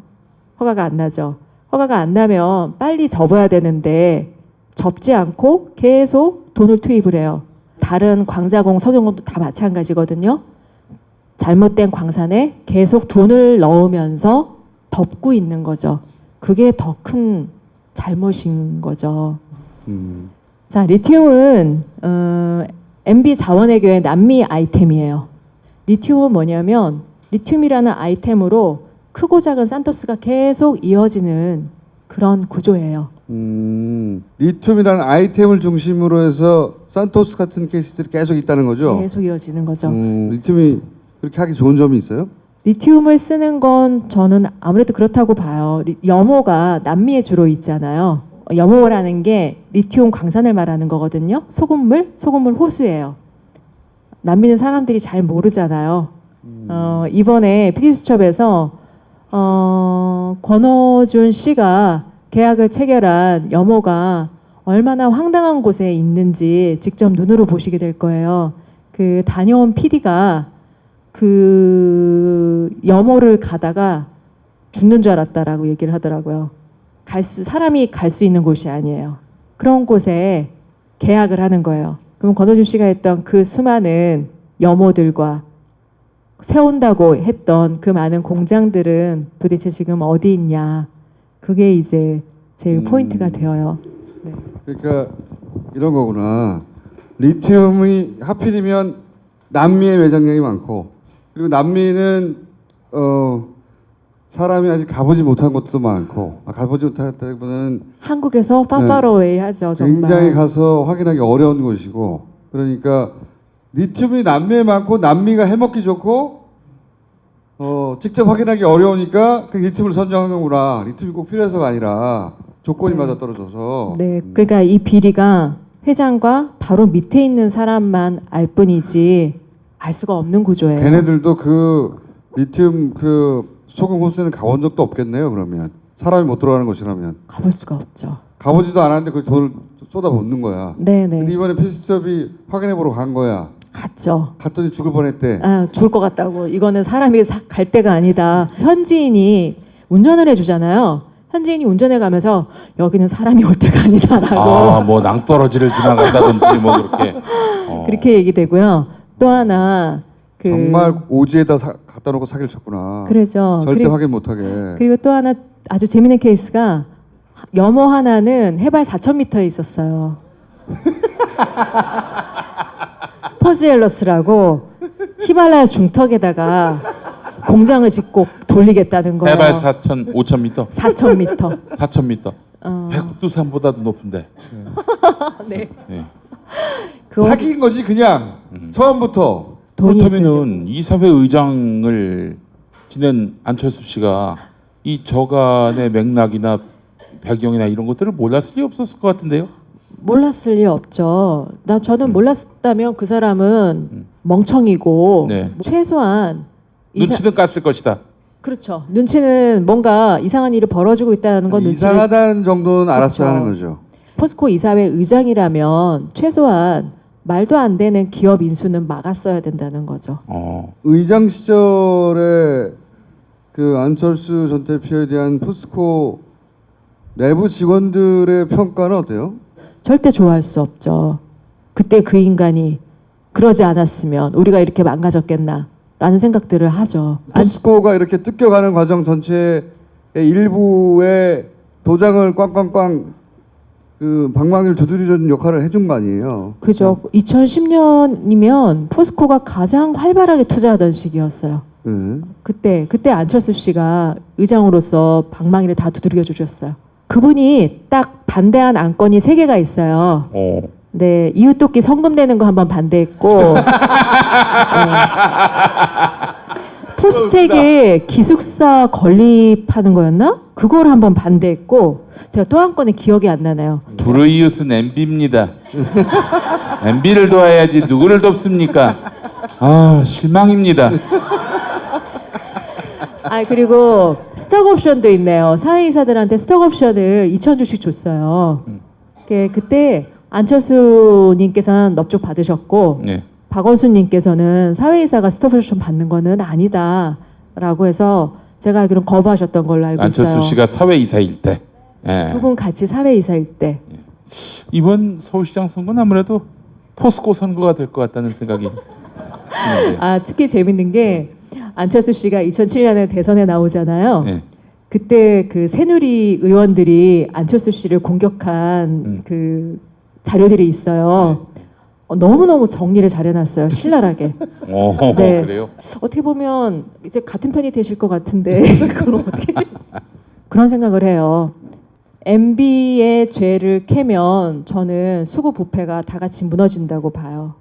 허가가 안 나죠. 허가가 안 나면 빨리 접어야 되는데 접지 않고 계속 돈을 투입을 해요. 다른 광자공, 석영공도 다 마찬가지거든요. 잘못된 광산에 계속 돈을 넣으면서 덮고 있는 거죠. 그게 더 큰 잘못인 거죠. 자, 리튬은 MB 자원외교의 남미 아이템이에요. 리튬은 뭐냐면 리튬이라는 아이템으로 크고 작은 산토스가 계속 이어지는 그런 구조예요. 리튬이라는 아이템을 중심으로 해서 산토스 같은 케이스들이 계속 있다는 거죠? 계속 이어지는 거죠. 리튬이 그렇게 하기 좋은 점이 있어요? 리튬을 쓰는 건 저는 아무래도 그렇다고 봐요. 염호가 남미에 주로 있잖아요. 염호라는 게 리튬 광산을 말하는 거거든요. 소금물 호수예요. 남미는 사람들이 잘 모르잖아요. 이번에 PD수첩에서 권호준 씨가 계약을 체결한 염호가 얼마나 황당한 곳에 있는지 직접 눈으로 보시게 될 거예요. 그 다녀온 PD가 그 염호를 가다가 죽는 줄 알았다라고 얘기를 하더라고요. 사람이 갈 수 있는 곳이 아니에요. 그런 곳에 계약을 하는 거예요. 그럼 권호준 씨가 했던 그 수많은 염호들과 세운다고 했던 그 많은 공장들은 도대체 지금 어디 있냐. 그게 이제 제일 포인트가 되어요. 네. 그러니까 이런 거구나. 리튬이 하필이면 남미에 매장량이 많고, 그리고 남미는 사람이 아직 가보지 못한 곳도 많고, 가보지 못했다기보다는 한국에서 파파로웨이 하죠. 정말. 굉장히 가서 확인하기 어려운 곳이고, 그러니까 리튬이 남미에 많고 남미가 해먹기 좋고 직접 확인하기 어려우니까 그 리튬을 선정한 거구나. 리튬이 꼭 필요해서가 아니라 조건이 맞아떨어져서. 네, 그러니까 이 비리가 회장과 바로 밑에 있는 사람만 알 뿐이지 알 수가 없는 구조예요. 걔네들도 그 리튬 그 소금 호수에는 가본 적도 없겠네요. 그러면 사람이 못 들어가는 곳이라면 가볼 수가 없죠. 가보지도 않았는데 그 돈을 쏟아붓는 거야. 네네. 근데 이번에 피스톱이 확인해 보러 간 거야. 갔죠. 갔더니 죽을 뻔했대. 죽을 것 같다고. 이거는 사람이 갈 데가 아니다. 현지인이 운전을 해주잖아요. 현지인이 운전해 가면서 여기는 사람이 올 데가 아니다라고. 뭐 낭떠러지를 지나간다든지 뭐 그렇게. 그렇게 얘기되고요. 또 하나 정말 오지에다 갖다 놓고 사기를 쳤구나. 그러죠. 절대 확인 못하게. 그리고 또 하나 아주 재밌는 케이스가 염호 하나는 해발 4,000m에 있었어요. 퍼즈엘러스라고 히말라야 중턱에다가 공장을 짓고 돌리겠다는 거예요. 해발 5,000m. 4,000m. 4,000m. 백두산보다도 높은데. 네. 네. 사기인 거지 그냥 처음부터. 그렇다면은 이사회 의장을 지낸 안철수 씨가 이 저간의 맥락이나 배경이나 이런 것들을 몰랐을 리 없었을 것 같은데요. 몰랐을 리 없죠. 저는 몰랐다면 그 사람은 멍청이고 네. 최소한 눈치는 깠을 것이다. 그렇죠. 눈치는 뭔가 이상한 일이 벌어지고 있다는 건 이상하다는 정도는 알았어야 그렇죠. 하는 거죠. 포스코 이사회 의장이라면 최소한 말도 안 되는 기업 인수는 막았어야 된다는 거죠. 의장 시절에 그 안철수 전 대표에 대한 포스코 내부 직원들의 평가는 어때요? 절대 좋아할 수 없죠. 그때 그 인간이 그러지 않았으면 우리가 이렇게 망가졌겠나라는 생각들을 하죠. 포스코가 이렇게 뜯겨가는 과정 전체의 일부의 도장을 꽝꽝꽝 그 방망이를 두드리는 역할을 해준 거 아니에요? 그죠. 2010년이면 포스코가 가장 활발하게 투자하던 시기였어요. 그때 안철수 씨가 의장으로서 방망이를 다 두드려 주셨어요. 그분이 딱 반대한 안건이 3개가 있어요. 네, 이웃돕기 성금 내는 거 한번 반대했고, 포스텍에 기숙사 건립하는 거였나? 그걸 한번 반대했고, 제가 또 한 건이 기억이 안 나네요. 브루이우스는 MB입니다. MB를 도와야지 누구를 돕습니까? 실망입니다. 그리고 스톡옵션도 있네요. 사회이사들한테 스톡옵션을 2,000주씩 줬어요. 그때 안철수님께서는 넙죽 받으셨고 네. 박원순님께서는 사회이사가 스톡옵션 받는 거는 아니다라고 해서 제가 알기로는 거부하셨던 걸로 알고 있어요. 안철수 씨가 사회이사일 때. 네. 두 분 같이 사회이사일 때. 이번 서울시장 선거는 아무래도 포스코 선거가 될 것 같다는 생각이 드는데. 특히 재밌는 게 안철수 씨가 2007년에 대선에 나오잖아요. 네. 그때 그 새누리 의원들이 안철수 씨를 공격한 그 자료들이 있어요. 너무너무 정리를 잘 해놨어요. 신랄하게. 네. 그래요? 어떻게 보면 이제 같은 편이 되실 것 같은데 그걸 어떻게 그런 생각을 해요. MB의 죄를 캐면 저는 수구 부패가 다 같이 무너진다고 봐요.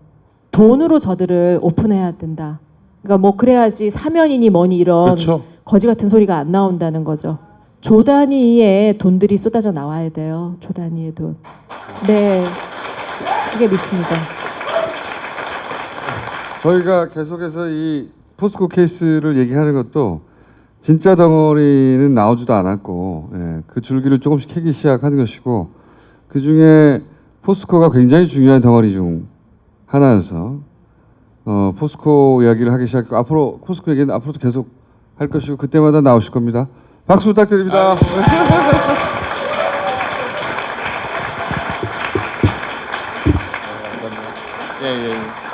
돈으로 저들을 오픈해야 된다. 그러니까 뭐 그래야지 사면이니 뭐니 이런 그렇죠. 거지 같은 소리가 안 나온다는 거죠. 조 단위의 돈들이 쏟아져 나와야 돼요. 조 단위의 돈. 네, 그게 믿습니다. 저희가 계속해서 이 포스코 케이스를 얘기하는 것도 진짜 덩어리는 나오지도 않았고 예, 그 줄기를 조금씩 캐기 시작하는 것이고 그 중에 포스코가 굉장히 중요한 덩어리 중 하나여서 포스코 이야기를 하기 시작했고 앞으로 포스코 얘기는 앞으로도 계속 할 것이고 그때마다 나오실 겁니다. 박수 부탁드립니다. 예.